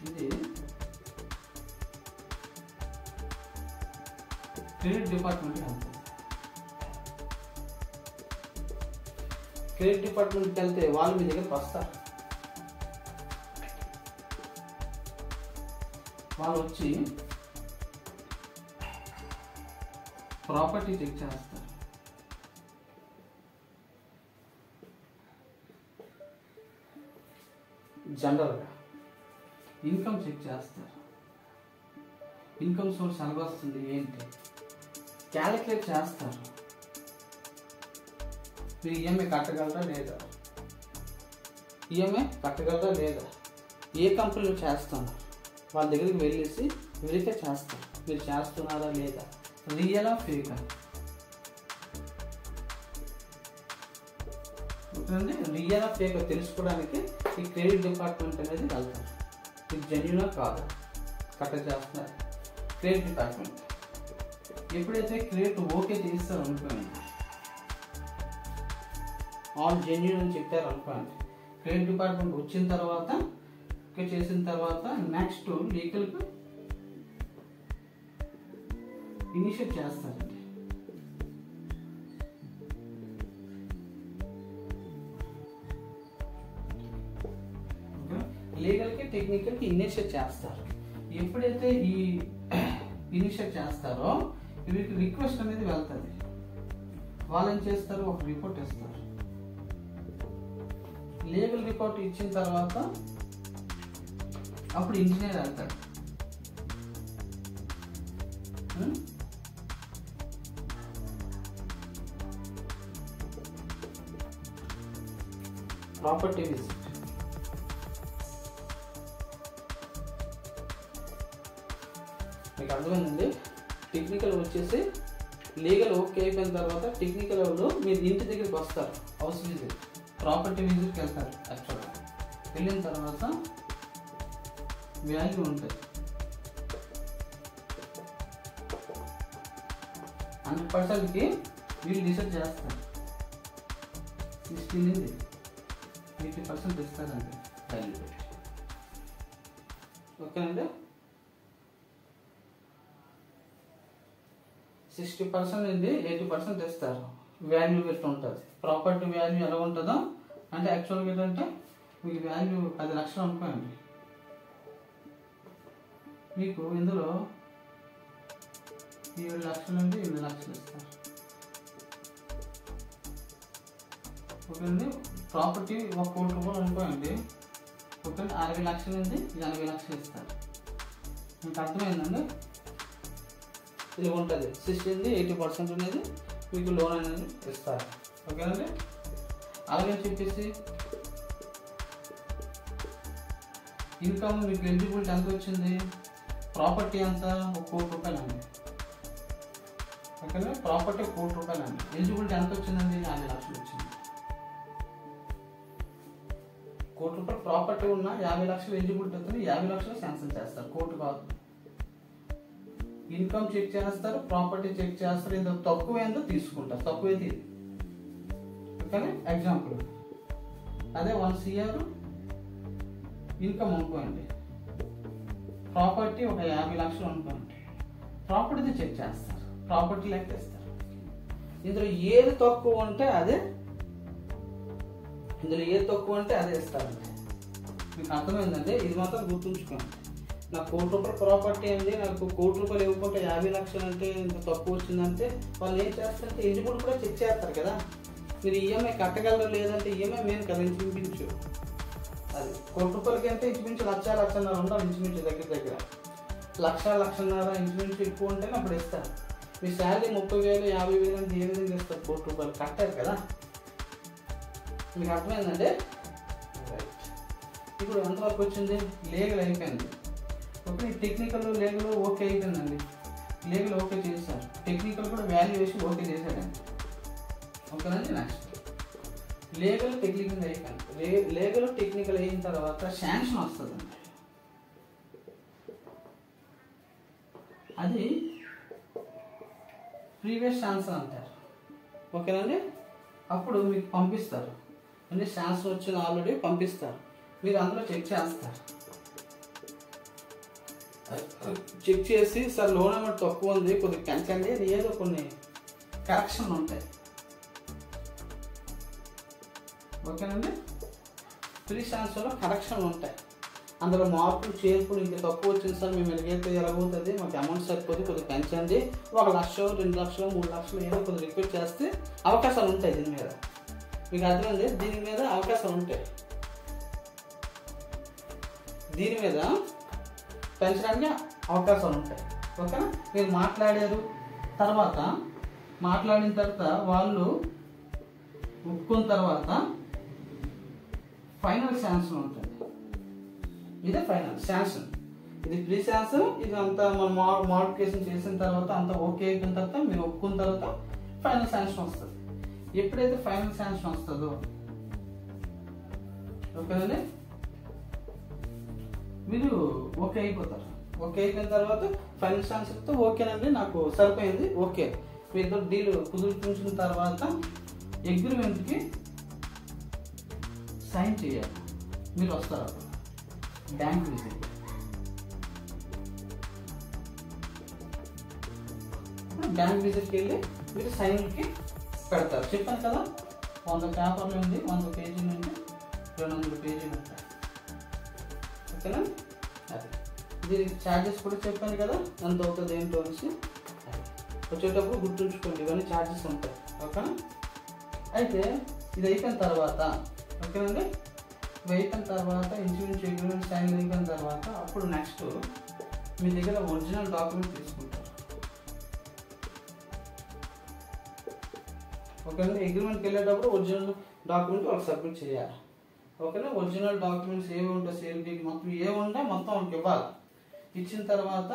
ఇది క్రెడిట్ డిపార్ట్మెంట్కి వెళ్తుంది. క్రెడిట్ డిపార్ట్మెంట్కి వెళ్తే వాళ్ళు మీ దగ్గరకు వస్తారు. వాళ్ళు వచ్చి ప్రాపర్టీ చెక్ చేస్తారు. జనరల్గా ఇన్కమ్ చెక్ చేస్తారు. ఇన్కమ్ సోర్స్ ఎలా వస్తుంది ఏంటి క్యాలిక్యులేట్ చేస్తారు. మీరు ఈఎంఐ కట్టగలరా లేదా, ఏ కంపెనీలో చేస్తున్నారు వాళ్ళ దగ్గరికి వెళ్ళేసి వెరిఫై చేస్తారు. మీరు చేస్తున్నారా లేదా, రియలా ఫేకా. ఓకేనండి. రియలా ఫేకా తెలుసుకోవడానికి ఈ క్రెడిట్ డిపార్ట్మెంట్ అనేది వెళ్తారు. ఇది జెన్యూనా కాదా కరెక్ట్ చేస్తున్నారు. క్రెడిట్ డిపార్ట్మెంట్ ఎప్పుడైతే క్రెడిట్ ఓకే చేస్తారు అనుకోండి, ఆల్ జెన్యూన్ అని చెప్పారు అనుకోండి, క్రెడిట్ డిపార్ట్మెంట్ వచ్చిన తర్వాత చేసిన తర్వాత నెక్స్ట్ లీగల్కి ఇనిషియేట్ చేస్తారండి. లీగల్కి టెక్నికల్కి ఇనిషియేట్ చేస్తారు. ఎప్పుడైతే ఈ ఇనిషియేట్ చేస్తారో వీరికి రిక్వెస్ట్ అనేది వెళ్తుంది. వాళ్ళు ఏం చేస్తారు, ఒక రిపోర్ట్ ఇస్తారు. లీగల్ రిపోర్ట్ ఇచ్చిన తర్వాత అప్పుడు ఇంజనీర్ వెళ్తాడు. Property visit. మీకు అర్థమైందండి. టెక్నికల్ వచ్చేసి లీగల్ ఓకే అయిపోయిన తర్వాత టెక్నికల్ వాళ్ళు మీరు ఇంటి దగ్గరికి వస్తారు, హౌస్ విజిట్, ప్రాపర్టీ విజిట్కి వెళ్తారు. యాక్చువల్గా వెళ్ళిన తర్వాత వాల్యూ ఉంటుంది 100%కి వీళ్ళు డిసైడ్ చేస్తారు. 16 నుంచి 80% ఇస్తారండి వాల్యూ పెట్టి. ఓకేనండి. 60% నుండి 80% ఇస్తారు. వాల్యూ పెట్టి ఉంటుంది. ప్రాపర్టీ వాల్యూ ఎలా ఉంటుందో అంటే యాక్చువల్గా ఏంటంటే మీకు వాల్యూ 10 లక్షలు అనుకోండి, మీకు ఇందులో 7 లక్షల నుండి 8 లక్షలు ఇస్తారు. ఓకేనండి. ప్రాపర్టీ 1 కోటి రూపాయలు అనుకోండి, ఓకే 60 లక్షల నుండి 80 లక్షలు ఇస్తారు. మీకు అర్థమైందండి. ఇది ఉంటుంది 60-80% అనేది మీకు లోన్ అనేది ఇస్తారు. ఓకేనండి. అలాగే చెప్పేసి ఇన్కమ్ మీకు ఎలిజిబిలిటీ ఎంత వచ్చింది, ప్రాపర్టీ ఎంత 1 కోటి రూపాయలు అండి. ఓకేనా. ప్రాపర్టీ 1 కోటి రూపాయలు అండి. ఎలిజిబిలిటీ ఎంత వచ్చిందండి, 50 లక్షలు వచ్చింది. 1 కోటి రూపాయలు ప్రాపర్టీ ఉన్న 50 లక్షలు ఎలిజిబిలిటీ అవుతుంది. 50 లక్షలు శాంక్షన్ చేస్తారు, కోర్టు కాదు. ఇన్కమ్ చెక్ చేస్తారు, ప్రాపర్టీ చెక్ చేస్తారు. ఇంత తక్కువ ఏందో తీసుకుంటారు, తక్కువ ఇది. ఓకేనా. ఎగ్జాంపుల్ అదే 1 CR ఇన్కమ్ అనుకోండి, ప్రాపర్టీ ఒక 50 లక్షలు అనుకోండి, ప్రాపర్టీ చెక్ చేస్తారు, ప్రాపర్టీ లెక్క ఇస్తారు. ఇందులో ఏది తక్కువ ఉంటే అదే ఇస్తారండి. మీకు అర్థమైందంటే ఇది మాత్రం గుర్తుంచుకోండి. నాకు 1 కోటి రూపాయల ప్రాపర్టీ అండి, నాకు 1 కోటి రూపాయలు ఇవ్వకుంటే 50 లక్షలు అంటే ఇంత తక్కువ వచ్చిందంటే వాళ్ళు ఏం చేస్తారంటే ఎలిజిబుల్ కూడా చెక్ చేస్తారు కదా. మీరు ఈఎంఐ కట్టగలరు లేదంటే ఈఎంఐ మేము కదా ఇంచుమించు అది 1 కోటి రూపాయలకి అంటే ఇంచుమించు 1,00,000-1,50,000 ఉండాలి. ఇంచుమించు దగ్గర 1,00,000-1,50,000 ఇంచుమించు ఎక్కువ ఉంటేనే అప్పుడు ఇస్తారు. మీ శాలరీ 30,000 50,000 అంటే ఏ విధంగా ఇస్తారు, 1 కోటి రూపాయలు కట్టారు కదా. మీకు అర్థమైందంటే ఇప్పుడు ఎంతవరకు వచ్చింది, లీగల్ అయిపోయింది. ఓకే. టెక్నికల్ లీగల్ ఓకే అయిపోయిందండి. లీగల్ ఓకే చేశారు, టెక్నికల్ కూడా వాల్యుయేషన్ ఓకే చేశాడండి. ఓకేనండి. నెక్స్ట్ లీగల్ టెక్నికల్ అయిపోయింది. లీగల్ టెక్నికల్ అయిన తర్వాత శాంక్షన్ వస్తుందండి. అది ప్రీవియస్ శాంక్షన్ అంటారు. ఓకేనండి. అప్పుడు మీకు పంపిస్తారు అంటే శాంక్షన్ వచ్చిన ఆల్రెడీ పంపిస్తారు, మీరు అందులో చెక్ చేస్తారు. చెక్ చేసి సార్ లోన్ అమౌంట్ తక్కువ ఉంది కొద్దిగా పెంచండి, ఏదో కొన్ని కరెక్షన్ ఉంటాయి. ఓకేనండి. ప్రీ శాంక్షన్లో కరెక్షన్లు ఉంటాయి, అందులో మార్పులు చేర్పులు ఇంకా తక్కువ వచ్చింది సార్, మేము ఎలాగైతే ఎలాగవుతుంది, మాకు అమౌంట్ సరిపోతే కొద్దిగా పెంచండి, 1 లక్ష 2 లక్షలు 3 లక్షలు ఏదో కొద్దిగా రిక్వెస్ట్ చేస్తే అవకాశాలు ఉంటాయి. దీని మీద మీకు అర్థమైంది, దీని మీద అవకాశాలు ఉంటాయి. దీని మీద పెంచడానికి అవకాశాలు ఉంటాయి. ఓకేనా. మీరు మాట్లాడిన తర్వాత వాళ్ళు ఒప్పుకున్న తర్వాత ఫైనల్ శాంక్షన్ ఉంటుంది. ఇదే ఫైనల్ శాంక్షన్. ఇది ప్రీ శాంక్షన్. ఇది అంతా మనం మోడిఫికేషన్ చేసిన తర్వాత అంతా ఓకే అయిపోయిన తర్వాత మీరు ఒప్పుకున్న తర్వాత ఫైనల్ శాంక్షన్ వస్తుంది. ఎప్పుడైతే ఫైనల్ శాంక్షన్ వస్తుందో ఓకేనండి మీరు ఓకే అయిపోతారు. ఓకే అయిపోయిన తర్వాత ఫైనల్ శాంక్షన్తో ఓకేనండి నాకు సరిపోయింది ఓకే మీ ఇద్దరు డీల్ కుదుర్చుకున్న తర్వాత అగ్రిమెంట్కి సైన్ చేయాలి. మీరు వస్తారు అప్పుడు బ్యాంక్ విజిట్. బ్యాంక్ విజిట్కి వెళ్ళి మీరు సైన్కి పెడతారు. చెప్పాను కదా 100 పేపర్లు ఉంది, 100 పేజీలు ఉంది, 200 పేజీలు ఉంటాయి. ఓకేనా. అది దీనికి ఛార్జెస్ కూడా చెప్పాను కదా ఎంత అవుతుంది ఏంటో అనేసి. వచ్చేటప్పుడు గుర్తుంచుకోండి ఇవన్నీ ఛార్జెస్ ఉంటాయి. ఓకేనా. అయితే ఇది అయిపోయిన తర్వాత ఓకేనండి, ఇది అయిపోయిన తర్వాత ఇన్సూరెన్స్ అగ్రిమెంట్ సైన్ అయిపోయిన తర్వాత అప్పుడు నెక్స్ట్ మీ దగ్గర ఒరిజినల్ డాక్యుమెంట్ తీసుకుంటారు. ఓకేనా. అగ్రిమెంట్కి వెళ్ళేటప్పుడు ఒరిజినల్ డాక్యుమెంట్ వాళ్ళకి సబ్మిట్ చేయాలి. ఓకేనా. ఒరిజినల్ డాక్యుమెంట్స్ ఏవి ఉంటాయి, సేల్ డీడ్ మొత్తం ఏమి ఉంటాయి మొత్తం వాళ్ళకి ఇవ్వాలి. ఇచ్చిన తర్వాత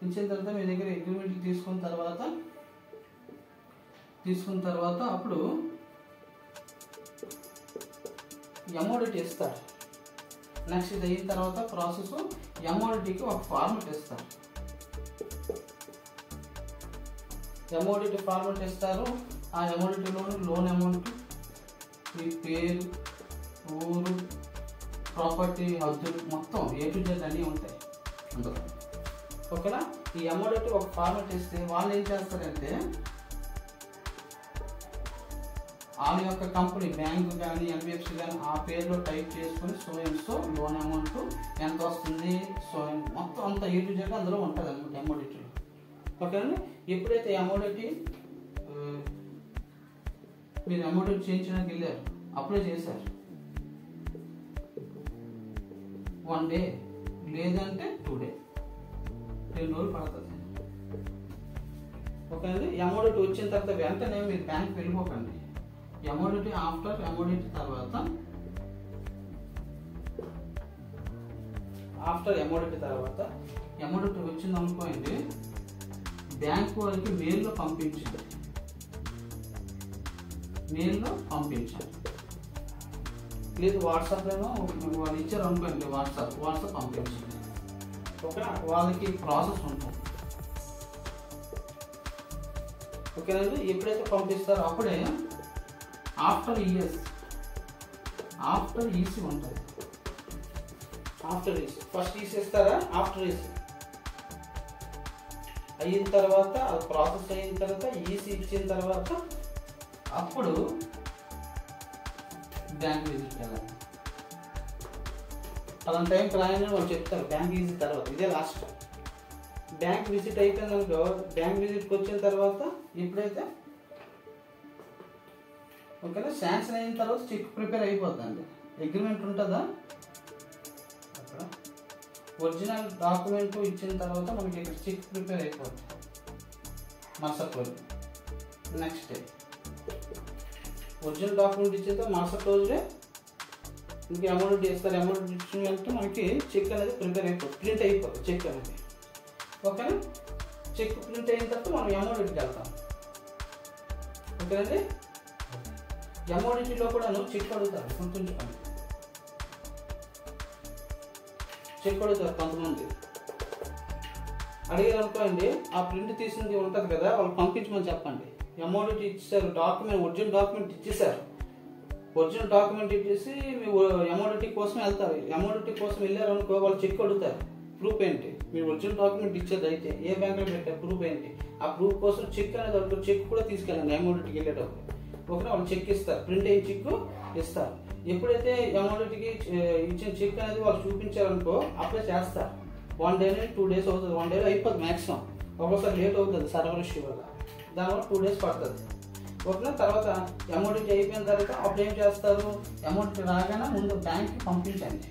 ఇచ్చిన తర్వాత మీ దగ్గర అగ్రిమెంట్ తీసుకున్న తర్వాత అప్పుడు ఎమోడిటీ ఇస్తారు. నెక్స్ట్ ఇది అయిన తర్వాత ప్రాసెస్ ఎమోడిటీకి ఒక ఫార్మెట్ ఇస్తారు. ఎమోడిటీ ఫార్మెట్ ఇస్తారు. ఆ ఎమోడిటీలోని లోన్ అమౌంట్, మీ పేరు, ఊరు, ప్రాపర్టీ హద్దులు మొత్తం A to Z అన్నీ ఉంటాయి అందులో. ఓకేనా? ఈ ఎమోడిటీ ఒక ఫార్మెట్ ఇస్తే వాళ్ళు ఏం చేస్తారంటే వాళ్ళ యొక్క కంపెనీ బ్యాంకు కానీ NBFC కానీ ఆ పేరులో టైప్ చేసుకుని సో లోన్ అమౌంట్ ఎంత వస్తుంది, మొత్తం అంతా A to Z అందులో ఉంటుంది అనమాట ఎమోడిటీలో. ఓకేనండి? ఎప్పుడైతే ఎమోడిటీ మీరు ఎమోడిటీ చేయించడానికి వెళ్ళారు, అప్లై చేశారు, 1 day లేదంటే 2 days 2 రోజులు పడుతుంది. ఓకేనండి? ఎమోడిటీ వచ్చిన తర్వాత వెంటనే మీరు బ్యాంక్కి వెళ్ళిపోకండి. ఎమోడిటీ ఆఫ్టర్ ఎమోడిటీ వచ్చింది అనుకోండి, బ్యాంక్ వాళ్ళకి మెయిల్లో పంపించండి. లేదు వాట్సాప్లోనో వాళ్ళు ఇచ్చారు అనుకోండి, వాట్సాప్ పంపించండి. ఓకే, వాళ్ళకి ప్రాసెస్ ఉంటుంది. ఓకేనండి? ఎప్పుడైతే పంపిస్తారో అప్పుడే ఆఫ్టర్ ఈసీ ఉంటుంది. ఫస్ట్ ఈసీ ఇస్తారా, ఆఫ్టర్ ఈసీ అయిన తర్వాత అది ప్రాసెస్ అయిన తర్వాత ఈసీ ఇచ్చిన తర్వాత అప్పుడు బ్యాంక్ విజిట్ వెళ్ళాలి. అలాంటి టైంకి రాయని వాళ్ళు చెప్తారు. బ్యాంక్ విజిట్ తర్వాత ఇదే లాస్ట్. బ్యాంక్ విజిట్ అయిపోయింది అనుకో, బ్యాంక్ విజిట్కి వచ్చిన తర్వాత ఎప్పుడైతే ఓకేనా శాంక్షన్ అయిన తర్వాత చెక్ ప్రిపేర్ అయిపోద్దండి. అగ్రిమెంట్ ఉంటుందా, అక్కడ ఒరిజినల్ డాక్యుమెంట్ ఇచ్చిన తర్వాత మనకి ఇక్కడ చెక్ ప్రిపేర్ అయిపోద్ది మరుసటి రోజు. నెక్స్ట్ డే ఒరిజినల్ డాక్యుమెంట్ ఇచ్చిన తర్వాత మరుసటి రోజునే ఇంక అమౌంట్ ఇస్తారు. అమౌంట్ ఇచ్చిన వెంటనే మనకి చెక్ అనేది ప్రిపేర్ అయిపోతుంది, ప్రింట్ అయిపోతుంది చెక్ అనేది. ఓకేనా? చెక్ ప్రింట్ అయిన తర్వాత మనం అమౌంట్కి వెళ్తాం. ఓకేనండి? ఎమోడిటీలో కూడా చెక్ అడుగుతారు, గుర్తుంచుకోండి. చెక్ అడుగుతారు కొంతమంది. అడిగారు అనుకోండి, ఆ ప్రింట్ తీసింది ఉంటుంది కదా, వాళ్ళు పంపించమని చెప్పండి. ఎమోడిటీ ఇచ్చేసారు, ఒరిజినల్ డాక్యుమెంట్ ఇచ్చేసారు. ఒరిజినల్ డాక్యుమెంట్ ఇచ్చేసి మీ ఎమోడిటీ కోసం వెళ్తారు. ఎమోడిటీ కోసం వెళ్ళారు అనుకో, వాళ్ళు చెక్ అడుగుతారు. ప్రూఫ్ ఏంటి, మీరు ఒరిజినల్ డాక్యుమెంట్ ఇచ్చేది అయితే ఏ బ్యాంక్లో పెట్టారు, ప్రూఫ్ ఏంటి, ఆ ప్రూఫ్ కోసం చెక్ అనేది అడుగుతారు. చెక్ కూడా తీసుకెళ్ళండి ఎమోడిటీకి వెళ్ళేటప్పుడు. ఓకేనా? వాళ్ళు చెక్ ఇస్తారు, ప్రింట్ అయిన చెక్ ఇస్తారు. ఎప్పుడైతే ఎమోడిటీకి ఇచ్చిన చెక్ అనేది వాళ్ళు చూపించారనుకో, అప్లై చేస్తారు. 1 day 2 days అవుతుంది. 1 day అయిపోతుంది మ్యాక్సిమం. ఒక్కోసారి లేట్ అవుతుంది సర్వర్ ఇష్యూ వల్ల, దానివల్ల 2 days పడుతుంది. ఓకేనా? తర్వాత ఎమోడిటీ అయిపోయిన తర్వాత అప్పుడు ఏం చేస్తారు, అమౌంట్ రాగానే ముందు బ్యాంక్కి పంపించండి.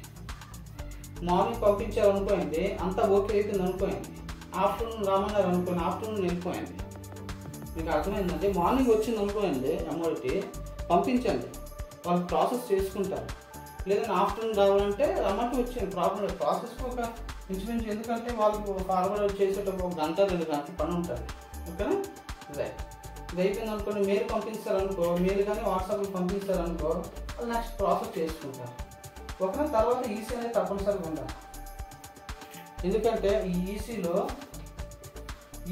మార్నింగ్ పంపించారు అనుకోండి, అంతా ఓకే అయిపోయింది అనుకోండి, ఆఫ్టర్నూన్ రామన్నారు అనుకోండి, ఆఫ్టర్నూన్ వెళ్ళిపోయండి. మీకు అర్థమైందండి? మార్నింగ్ వచ్చింది అనుకోండి అమౌంట్ పంపించండి, వాళ్ళు ప్రాసెస్ చేసుకుంటారు. లేదంటే ఆఫ్టర్నూన్ రావాలంటే అమౌంట్ వచ్చింది, ప్రాబ్లం లేదు. ప్రాసెస్కి ఒక ఇన్సూరెన్స్, ఎందుకంటే వాళ్ళకి ఫార్వర్డ్ చేసేటప్పుడు 1 గంట 2 గంటల పని ఉంటుంది. ఓకేనా? రైట్. ఇది అయిపోయింది అనుకోండి, మెయిల్ పంపిస్తారనుకో, మెయిల్ కానీ వాట్సాప్లో పంపిస్తారనుకో, వాళ్ళు నెక్స్ట్ ప్రాసెస్ చేసుకుంటారు. ఓకేనా? తర్వాత ఈసీ అనేది తప్పనిసరిగా ఉండాలి. ఎందుకంటే ఈ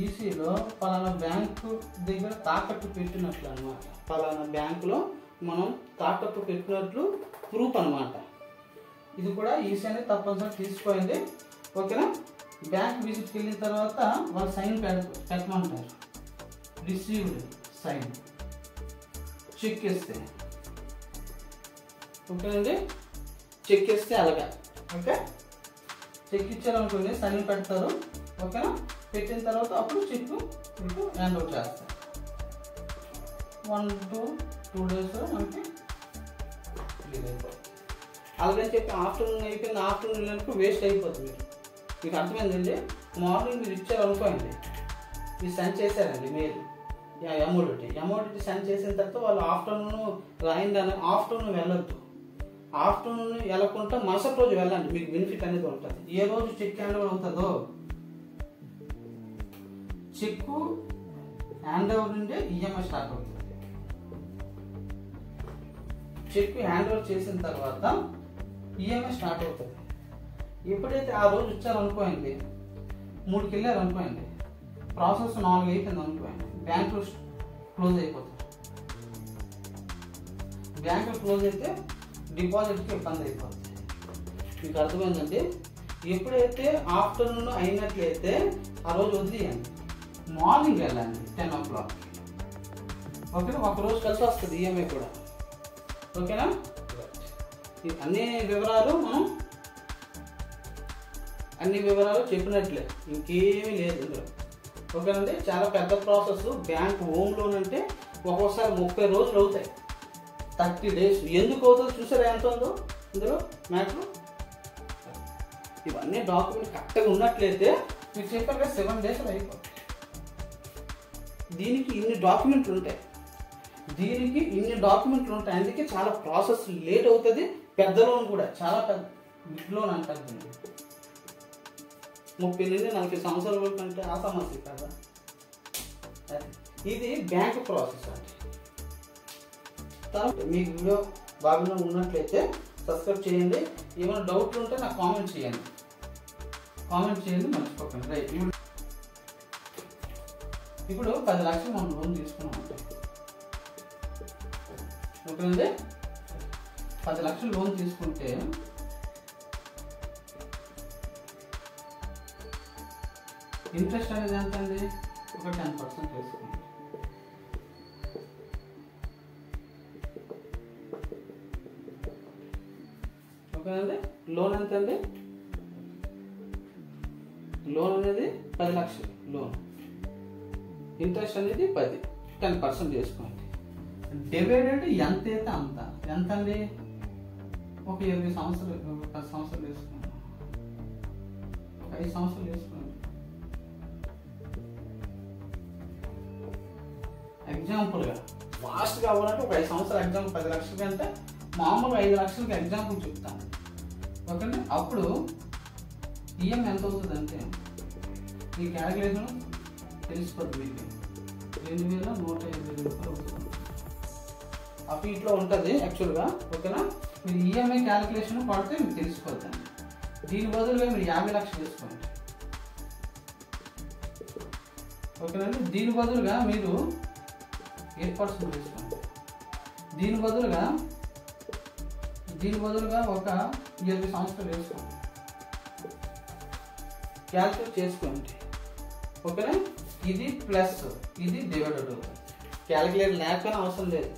ఈసీలో పలానా బ్యాంకు దగ్గర తాకట్టు పెట్టినట్లు అనమాట. పలానా బ్యాంకులో మనం తాకట్టు పెట్టినట్లు ప్రూఫ్ అనమాట. ఇది కూడా ఈసీ అనేది తప్పనిసరిగా తీసుకోండి. ఓకేనా? బ్యాంక్ విజిట్కి వెళ్ళిన తర్వాత వాళ్ళు సైన్ పెట్టమంటారు. రిసీవ్డ్ సైన్ చెక్ ఇస్తే. ఓకేనండి? చెక్ ఇస్తే అలాగా. ఓకే, చెక్ ఇచ్చారనుకోండి, సైన్ పెడతారు. ఓకేనా? పెట్టిన తర్వాత అప్పుడు చెక్ మీకు హ్యాండ్ అవుట్ చేస్తారు. 1 to 2 days మనకి క్లియర్ అయిపోతుంది. అలాగని చెప్పి ఆఫ్టర్నూన్ అయిపోయింది, ఆఫ్టర్నూన్ వెళ్ళినప్పుడు వేస్ట్ అయిపోతుంది. మీకు అర్థమైందండి? మార్నింగ్ మీరు ఇచ్చారనుకోండి, మీరు సెండ్ చేశారండి మెయిల్ అమౌంట్ సెండ్ చేసిన తర్వాత వాళ్ళు ఆఫ్టర్నూన్ రాయిందని ఆఫ్టర్నూన్ వెళ్ళొద్దు. ఆఫ్టర్నూన్ వెళ్ళకుండా మరుసటి రోజు వెళ్ళండి, మీకు బెనిఫిట్ అనేది ఉంటుంది. ఏ రోజు చెక్ హ్యాండ్ ఓవర్ అవుతుందో చెక్ హ్యాండ్ ఓవర్ నుండి ఈఎంఐ స్టార్ట్ అవుతుంది. చెక్ హ్యాండ్ ఓవర్ చేసిన తర్వాత ఈఎంఐ స్టార్ట్ అవుతుంది. ఎప్పుడైతే ఆ రోజు ఇచ్చారనుకోండి, 3కి వెళ్ళారు అనుకోండి, ప్రాసెస్ 4 అయిపోయింది అనుకోండి, బ్యాంకులో క్లోజ్ అయిపోతుంది. బ్యాంకులో క్లోజ్ అయితే డిపాజిట్కి ఇబ్బంది అయిపోతుంది. మీకు అర్థమైందండి? ఎప్పుడైతే ఆఫ్టర్నూన్ అయినట్లయితే ఆ రోజు వదిలేయండి, మార్నింగ్ వెళ్ళండి 10 o'clock. ఓకేనా? ఒకరోజు కలిసి వస్తుంది ఈఎంఐ కూడా. ఓకేనా? అన్ని వివరాలు చెప్పినట్లే, ఇంకేమీ లేదు ఇందులో. ఓకేనండి? చాలా పెద్ద ప్రాసెస్. బ్యాంక్ హోమ్ లోన్ అంటే ఒక్కోసారి 30 రోజులు అవుతాయి, 30 days. ఎందుకు అవుతుందో చూసారా ఎంత ఉందో ఇందులో మ్యాటర్. ఇవన్నీ డాక్యుమెంట్ కరెక్ట్గా ఉన్నట్లయితే మీకు చెప్పారు కదా 7 days అయిపోతుంది. దీనికి ఇన్ని డాక్యుమెంట్లు ఉంటాయి, అందుకే చాలా ప్రాసెస్ లేట్ అవుతుంది. పెద్ద లోన్ కూడా చాలా పెద్ద బిగ్ లోన్ అంటారు దీన్ని. 30 నుండి 40 సంవత్సరాల వరకు అంటే ఆ సమస్య కదా. ఇది బ్యాంక్ ప్రాసెస్ అండి. మీకు వీడియో బాగా ఉన్నట్లయితే సబ్స్క్రైబ్ చేయండి. ఏమైనా డౌట్లు ఉంటే నాకు కామెంట్ చేయండి మర్చిపోకండి. రైట్, ఇప్పుడు 10 లక్షలు మనం లోన్ తీసుకున్నాం. ఓకేనండి? 10 లక్షలు లోన్ తీసుకుంటే ఇంట్రెస్ట్ అనేది ఎంత అండి? ఒక 10% వేసుకోండి. ఓకేనండి? లోన్ ఎంత అండి? లోన్ అనేది 10 లక్షలు లోన్, ఇంట్రెస్ట్ అనేది 10% చేసుకోండి. డివైడెడ్ ఎంత అయితే అంత. ఎంత అండి? ఒక 20 సంవత్సరాలు, 10 సంవత్సరాలు వేసుకోండి, ఒక 5 సంవత్సరాలు వేసుకోండి. ఎగ్జాంపుల్గా ఫాస్ట్గా అవ్వాలంటే ఒక 5 సంవత్సరాలు ఎగ్జాంపుల్ 10 లక్షల కంటే మామూలుగా 5 లక్షలకి ఎగ్జాంపుల్ చెప్తాను. ఓకేనా? అప్పుడు ఈఎంఐ ఎంత అవుతుంది అంటే ఈ క్యాలిక్యులేషన్ తెలిసిపోతుంది మీకు. 2150 రూపాయలు అవుతుంది. అప్పుడు ఇట్లా ఉంటుంది యాక్చువల్గా. ఓకేనా? మీరు ఈఎంఐ క్యాలిక్యులేషన్ పడితే మీకు తెలిసిపోతుంది. దీని బదులుగా మీరు 50 లక్షలు తీసుకోండి. ఓకేనండి? దీని బదులుగా మీరు 8% తీసుకోండి. దీని బదులుగా ఒక 20 సంవత్సరాలు వేసుకోండి. క్యాల్కులేట్ చేసుకోండి. ఓకేనా? ఇది ప్లస్, ఇది డివైడెడ్. క్యాలిక్యులేటర్ లేకపోయినా అవసరం లేదు.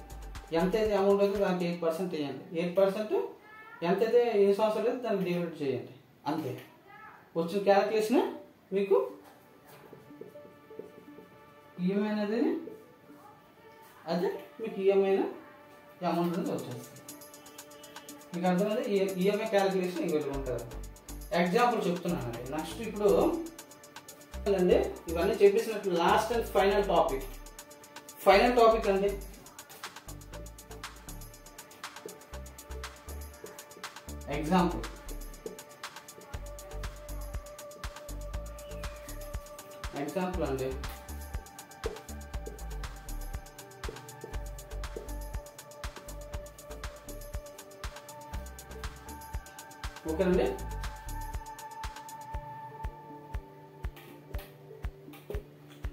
ఎంతైతే అమౌంట్ అయితే దానికి 8% వేయండి. 8% ఎంతైతే ఎన్ని సంవత్సరాలు అయితే దానికి డివైడ్ చేయండి. అంతే. వచ్చిన క్యాలిక్యులేషన్ మీకు ఈఎంఐ అనేది అదే మీకు ఈఎంఐ అమౌంట్ అనేది వచ్చేస్తుంది. మీకు అర్థమైంది? ఈఎంఐ క్యాలిక్యులేషన్ ఇంకొకటి ఉంటుంది. ఎగ్జాంపుల్ చెప్తున్నానండి. నెక్స్ట్ ఇప్పుడు అండి ఇవన్నీ చెప్పేసినట్టు లాస్ట్ అండ్ ఫైనల్ టాపిక్ అండి. ఎగ్జాంపుల్ అండి. ఓకేనండి?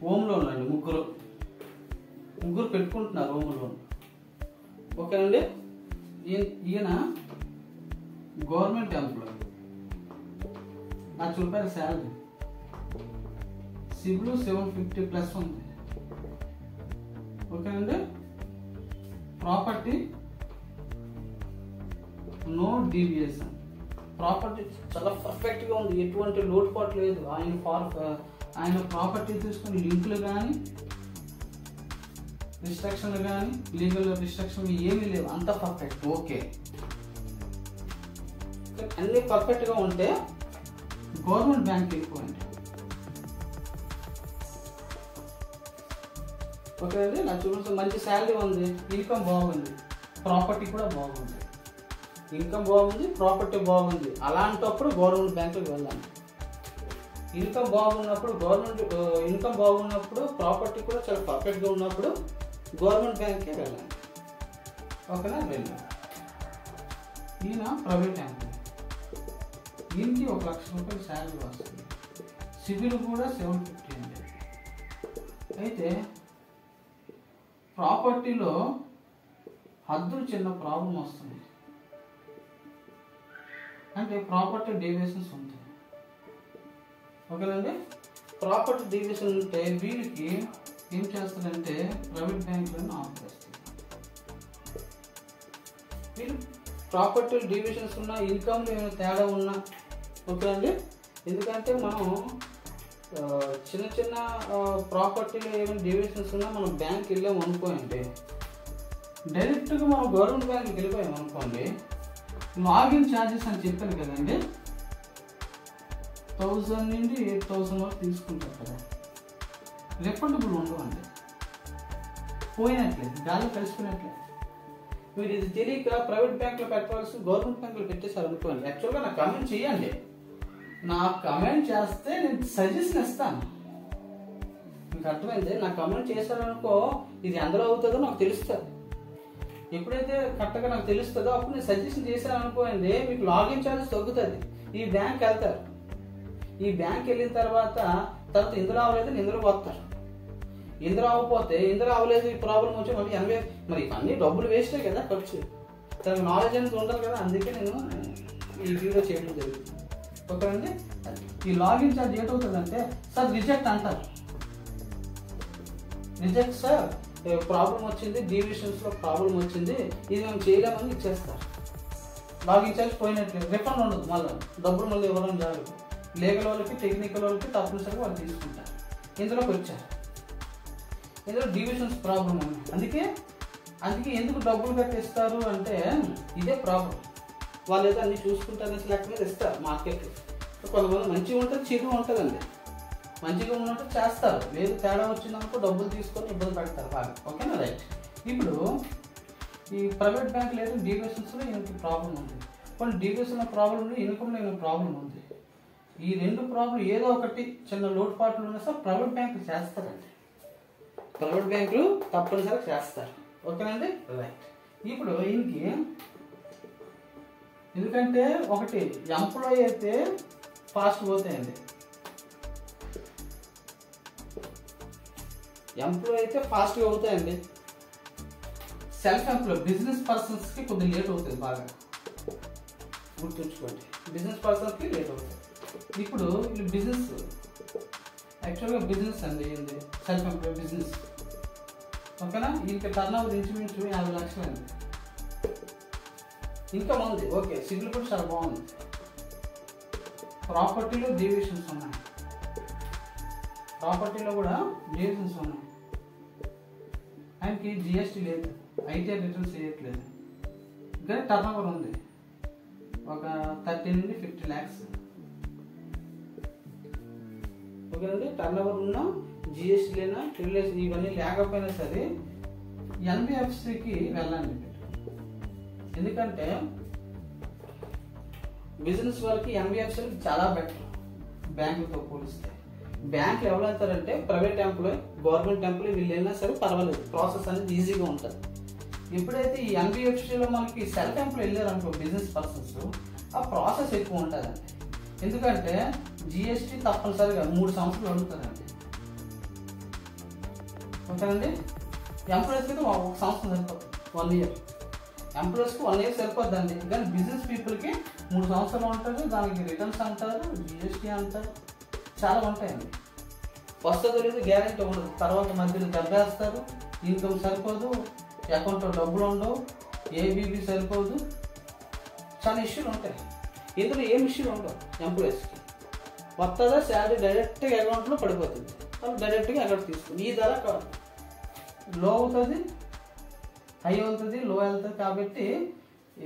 హోమ్ లోన్ అండి. ముగ్గురు పెట్టుకుంటున్నారు హోమ్ లోన్. ఓకేనండి? ఈయన గవర్నమెంట్ ఎంప్లాయ్, ₹1,00,000 శాలరీ, సిబిల్ 750+ ఉంది. ఓకేనండి? Property no deviation. ప్రాపర్టీ చాలా పర్ఫెక్ట్గా ఉంది, ఎటువంటి లోటుపాటు లేదు. ఆయన ప్రాపర్టీ తీసుకుని లింకులు కానీ రిస్ట్రిక్షన్లు కానీ లీగల్ రిస్ట్రిక్షన్లు ఏమీ లేవు, అంత పర్ఫెక్ట్. ఓకే, అన్ని పర్ఫెక్ట్గా ఉంటే గవర్నమెంట్ బ్యాంక్ వెళ్ళిపోయింది. ఓకే అండి? నాకు చూపించిన మంచి శాలరీ ఉంది, ఇన్కమ్ బాగుంది, ప్రాపర్టీ కూడా బాగుంది. ఇన్కమ్ బాగుంది, ప్రాపర్టీ బాగుంది. అలాంటప్పుడు గవర్నమెంట్ బ్యాంకుకి వెళ్ళాలి. ఇన్కమ్ బాగున్నప్పుడు ఇన్కమ్ బాగున్నప్పుడు ప్రాపర్టీ కూడా చాలా పర్ఫెక్ట్గా ఉన్నప్పుడు గవర్నమెంట్ బ్యాంక్కే వెళ్ళండి. ఓకేనా? వెళ్ళి ఈయన ప్రైవేట్ ఎంప్లాయీ, ఈయనకి 1,00,000 రూపాయలు శాలరీ వస్తుంది, సివిల్ కూడా 750 అండి. అయితే ప్రాపర్టీలో హద్దులు చిన్న ప్రాబ్లం వస్తుంది, అంటే ప్రాపర్టీ డీవియేషన్స్ ఉంటాయి. ఓకేనండి? ప్రాపర్టీ డీవియేషన్ ఉంటే వీళ్ళకి ఏం చేస్తారంటే ప్రైవేట్ బ్యాంకులను ఆఫ్ చేస్తారు. వీళ్ళు ప్రాపర్టీ డీవియేషన్స్ ఉన్న ఇన్కమ్లో ఏమైనా తేడా ఉన్నా ఓకేనండి. ఎందుకంటే మనం చిన్న చిన్న ప్రాపర్టీలో ఏమైనా డీవియేషన్స్ ఉన్నా మనం బ్యాంక్ వెళ్ళాము అనుకోండి, డైరెక్ట్గా మనం గవర్నమెంట్ బ్యాంక్కి వెళ్ళిపోయాం అనుకోండి, లాగిన్ ఛార్జెస్ అని చెప్పాను కదండి, 1000 నుండి 8000 వరకు తీసుకుంటారు కదా, రిఫండబుల్ ఉండవండి, పోయినట్లే, గాల్లో కలిసిపోయినట్లే. మీరు ఇది తెలియక ప్రైవేట్ బ్యాంక్లో పెట్టవలసి గవర్నమెంట్ బ్యాంక్లో పెట్టేశారు అనుకోండి. యాక్చువల్గా నాకు కమెంట్ చేయండి, నాకు కమెంట్ చేస్తే నేను సజెషన్ ఇస్తాను. మీకు అర్థమైంది? నాకు కమెంట్ చేశారనుకో ఇది ఎందులో అవుతుందో నాకు తెలుస్తుంది. ఎప్పుడైతే కరెక్ట్గా నాకు తెలుస్తుందో అప్పుడు నేను సజెషన్ చేశాను అనుకోండి, మీకు లాగిన్ ఛార్జెస్ తగ్గుతుంది. ఈ బ్యాంక్ వెళ్తారు, ఈ బ్యాంక్ వెళ్ళిన తర్వాత ఇందులో అవ్వలేదు ఇందులో పోతారు, ఇందులో అవ్వకపోతే ఇందులో అవ్వలేదు ఈ ప్రాబ్లం వచ్చి మళ్ళీ 80, మరి ఇవన్నీ డబ్బులు వేస్టే కదా, ఖర్చు. తనకు నాలెడ్జ్ అనేది ఉండాలి కదా, అందుకే నేను ఈ వీడియో చేయడం జరుగుతుంది. ఓకేనండి? ఈ లాగిన్ ఛార్జ్ ఏటవుతుందంటే సార్ రిజెక్ట్ అంటారు, రిజెక్ట్ సార్ ప్రాబ్లం వచ్చింది, డీవియేషన్స్లో ప్రాబ్లం వచ్చింది, ఇది మేము చేయలేమని ఇచ్చేస్తారు. లాగిన్ ఛార్జ్ పోయినట్లేదు, రిఫండ్ ఉండదు, మళ్ళీ డబ్బులు మళ్ళీ ఇవ్వడం జరగదు. లీగల్ వాళ్ళకి టెక్నికల్ వాళ్ళకి తప్పనిసరిగా వాళ్ళు తీసుకుంటారు. ఇందులోకి వచ్చారు, ఇందులో డీవియేషన్స్ ప్రాబ్లం ఉంది. అందుకే ఎందుకు డబ్బులు కట్టిస్తారు అంటే ఇదే ప్రాబ్లం. వాళ్ళు ఏదో అన్ని చూసుకుంటారని లెక్క మీద ఇస్తారు మార్కెట్లో. కొంతమంది మంచిగా ఉంటుంది, చెడు ఉంటుందండి. మంచిగా ఉన్నట్టు చేస్తారు, లేదు తేడా వచ్చిందనుకో డబ్బులు తీసుకొని ఇబ్బంది పెడతారు బాగా. ఓకేనా? రైట్. ఇప్పుడు ఈ ప్రైవేట్ బ్యాంక్ లేదు డీవియేషన్స్లో ఈయనకి ప్రాబ్లం ఉంది, కొన్ని డీవియేషన్లో ప్రాబ్లం ఉంది, ఇన్కమ్లో ఈయన ప్రాబ్లం ఉంది. ఈ రెండు ప్రాబ్లం ఏదో ఒకటి చిన్న లోటుపాట్లు ఉన్నా సార్ ప్రైవేట్ బ్యాంకులు చేస్తారండి, ప్రైవేట్ బ్యాంకులు తప్పనిసరిగా చేస్తారు. ఓకేనండి? రైట్. ఇప్పుడు ఈయనకి ఎందుకంటే ఒకటి ఎంప్లాయీ అయితే ఫాస్ట్ పోతాయండి, ఎంప్లాయీ అయితే ఫాస్ట్గా అవుతాయండి. సెల్ఫ్ ఎంప్లాయ్ బిజినెస్ పర్సన్స్కి కొద్దిగా లేట్ అవుతుంది, బాగా గుర్తుంచుకోండి, బిజినెస్ పర్సన్స్కి లేట్ అవుతుంది. ఇప్పుడు బిజినెస్ యాక్చువల్గా బిజినెస్ అండి, ఏంది సెల్ఫ్ ఎంప్లాయ్ బిజినెస్. ఓకేనా? ఇంక టర్న్ ఓవర్ ఇంచుమించు 50 లక్షలు అండి, ఇన్కమ్ ఉంది. ఓకే, సివిల్ కూడా చాలా బాగుంది, ప్రాపర్టీలో డీవియేషన్స్ ఉన్నాయి, ప్రాపర్టీలో కూడా డీవియేషన్స్ ఉన్నాయి. ఆయనకి జిఎస్టీ లేదు, ఐటీఆర్ రిటర్న్స్ చేయట్లేదు, కానీ టర్న్ ఓవర్ ఉంది ఒక 30 నుండి 50 lakhs. ఓకేనండి? టర్న్ ఓవర్ ఉన్నా జిఎస్టీ లేనా ట్రిబులేషన్ ఇవన్నీ లేకపోయినా సరే ఎన్బిఎఫ్సికి వెళ్ళండి. ఎందుకంటే బిజినెస్ వాళ్ళకి ఎన్బిఎఫ్సి చాలా బెటర్ బ్యాంకులతో పోలిస్తే. బ్యాంకులు ఎవరు వెళ్తారంటే ప్రైవేట్ ఎంప్లాయ్, గవర్నమెంట్ ఎంప్లాయ్ వీళ్ళు వెళ్ళినా సరే పర్వాలేదు, ప్రాసెస్ అనేది ఈజీగా ఉంటుంది. ఎప్పుడైతే ఈ ఎన్బిఎఫ్సిలో మనకి సెల్ఫ్ ఎంప్లాయ్ వెళ్ళారనుకో బిజినెస్ పర్సన్స్, ఆ ప్రాసెస్ ఎక్కువ ఉంటుందండి. ఎందుకంటే జిఎస్టీ తప్పనిసరిగా 3 సంవత్సరాలు అడుగుతారండి. ఓకేనండి? ఎంప్లాయీస్కి అయితే 1 సంవత్సరం సరిపోతుంది, 1 year. ఎంప్లాయీస్కి 1 year సరిపోద్దండి, కానీ బిజినెస్ పీపుల్కి 3 సంవత్సరాలు ఉంటుంది. దానికి రిటర్న్స్ అంటారు, జిఎస్టీ అంటారు, చాలా ఉంటాయండి. వస్తుందో లేదు గ్యారెంటీ ఉండదు, తర్వాత మధ్యలో దెబ్బేస్తారు, ఇన్కమ్ సరిపోదు, అకౌంట్లో డబ్బులు ఉండవు, ఏబీబీ సరిపోదు, చాలా ఇష్యూలు ఉంటాయి. ఇందులో ఏం ఇష్యూలు ఉండవు. ఎంప్లాయీస్కి వస్తుందా శాలరీ డైరెక్ట్గా అకౌంట్లో పడిపోతుంది, వాళ్ళు డైరెక్ట్గా అకౌంట్ తీసుకుంది. ఈ ధర లో అవుతుంది, హై అవుతుంది, లో వెళ్తుంది. కాబట్టి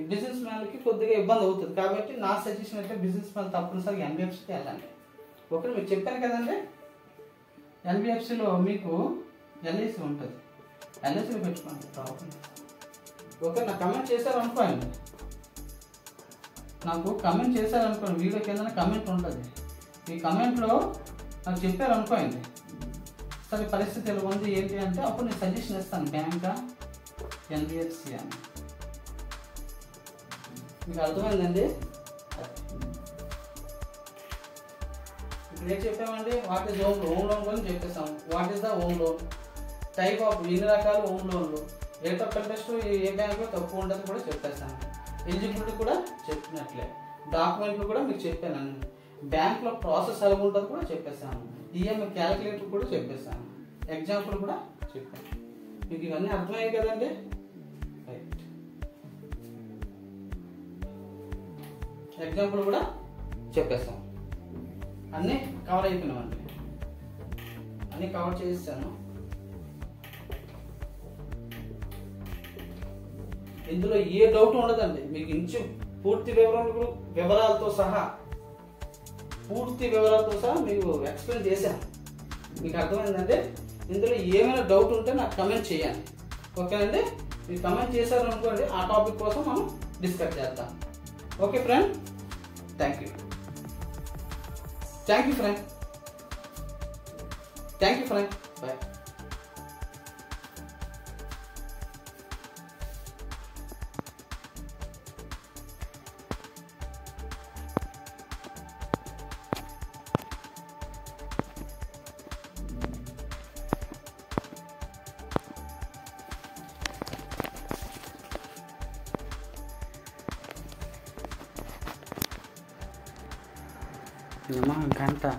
బిజినెస్ మ్యాన్కి కొద్దిగా ఇబ్బంది అవుతుంది. కాబట్టి నా సజెషన్ అయితే బిజినెస్ మ్యాన్ తప్పనిసరిగా ఎన్బిఎఫ్సికి వెళ్ళండి. ఓకే, మీకు చెప్పాను కదండి, ఎన్బిఎఫ్సిలో మీకు ఎల్ఐసి ఉంటుంది, ఎల్ఐసిలో పెట్టుకోండి ప్రాబ్లం. ఓకే, నాకు కమెంట్ చేశారనుకోండి, వీడియో కింద కమెంట్ ఉంటుంది, ఈ కమెంట్లో నాకు చెప్పారు అనుకోండి, సరే పరిస్థితి ఎలా ఉంది ఏంటి అంటే అప్పుడు నేను సజెషన్ ఇస్తాను, బ్యాంకా ఎన్బిఎఫ్సి అని. మీకు అర్థమైందండి? ఇప్పుడు ఏం చెప్పామండి, వాట్ ఈస్ హోమ్ లోన్ గురించి చెప్పేసాం. What is the home loan, type of ఎన్ని రకాల హోమ్ లోన్లు, రేట్ ఆఫ్ ఇంట్రెస్ట్ ఏ బ్యాంకులో తక్కువ ఉండదు కూడా చెప్పేసాను. ఎలిజిబిలిటీ కూడా చెప్పినట్లే, డాక్యుమెంట్లు కూడా మీకు చెప్పాను, బ్యాంక్లో ప్రాసెస్ ఎలా ఉంటుంది కూడా చెప్పేసాను, ఈఎంఐ క్యాలిక్యులేటర్ కూడా చెప్పేసాను, ఎగ్జాంపుల్ కూడా చెప్పాను. మీకు ఇవన్నీ అర్థమయ్యాయి కదండి? రైట్, ఎగ్జాంపుల్ కూడా చెప్పేస్తాం. అన్నీ కవర్ అయిపోయినామండి, అన్నీ కవర్ చేస్తాను. ఇందులో ఏ డౌట్ ఉండదండి, మీకు ఇంచు పూర్తి వివరాలతో సహా మీకు ఎక్స్ప్లెయిన్ చేశాను. మీకు అర్థమైందంటే ఇందులో ఏమైనా డౌట్ ఉంటే నాకు కమెంట్ చేయండి, ఓకేనండి? మీరు కమెంట్ చేశారు అనుకోండి, ఆ టాపిక్ కోసం మనం డిస్కస్ చేద్దాం. Okay friend, thank you friend, bye. Memang encanta.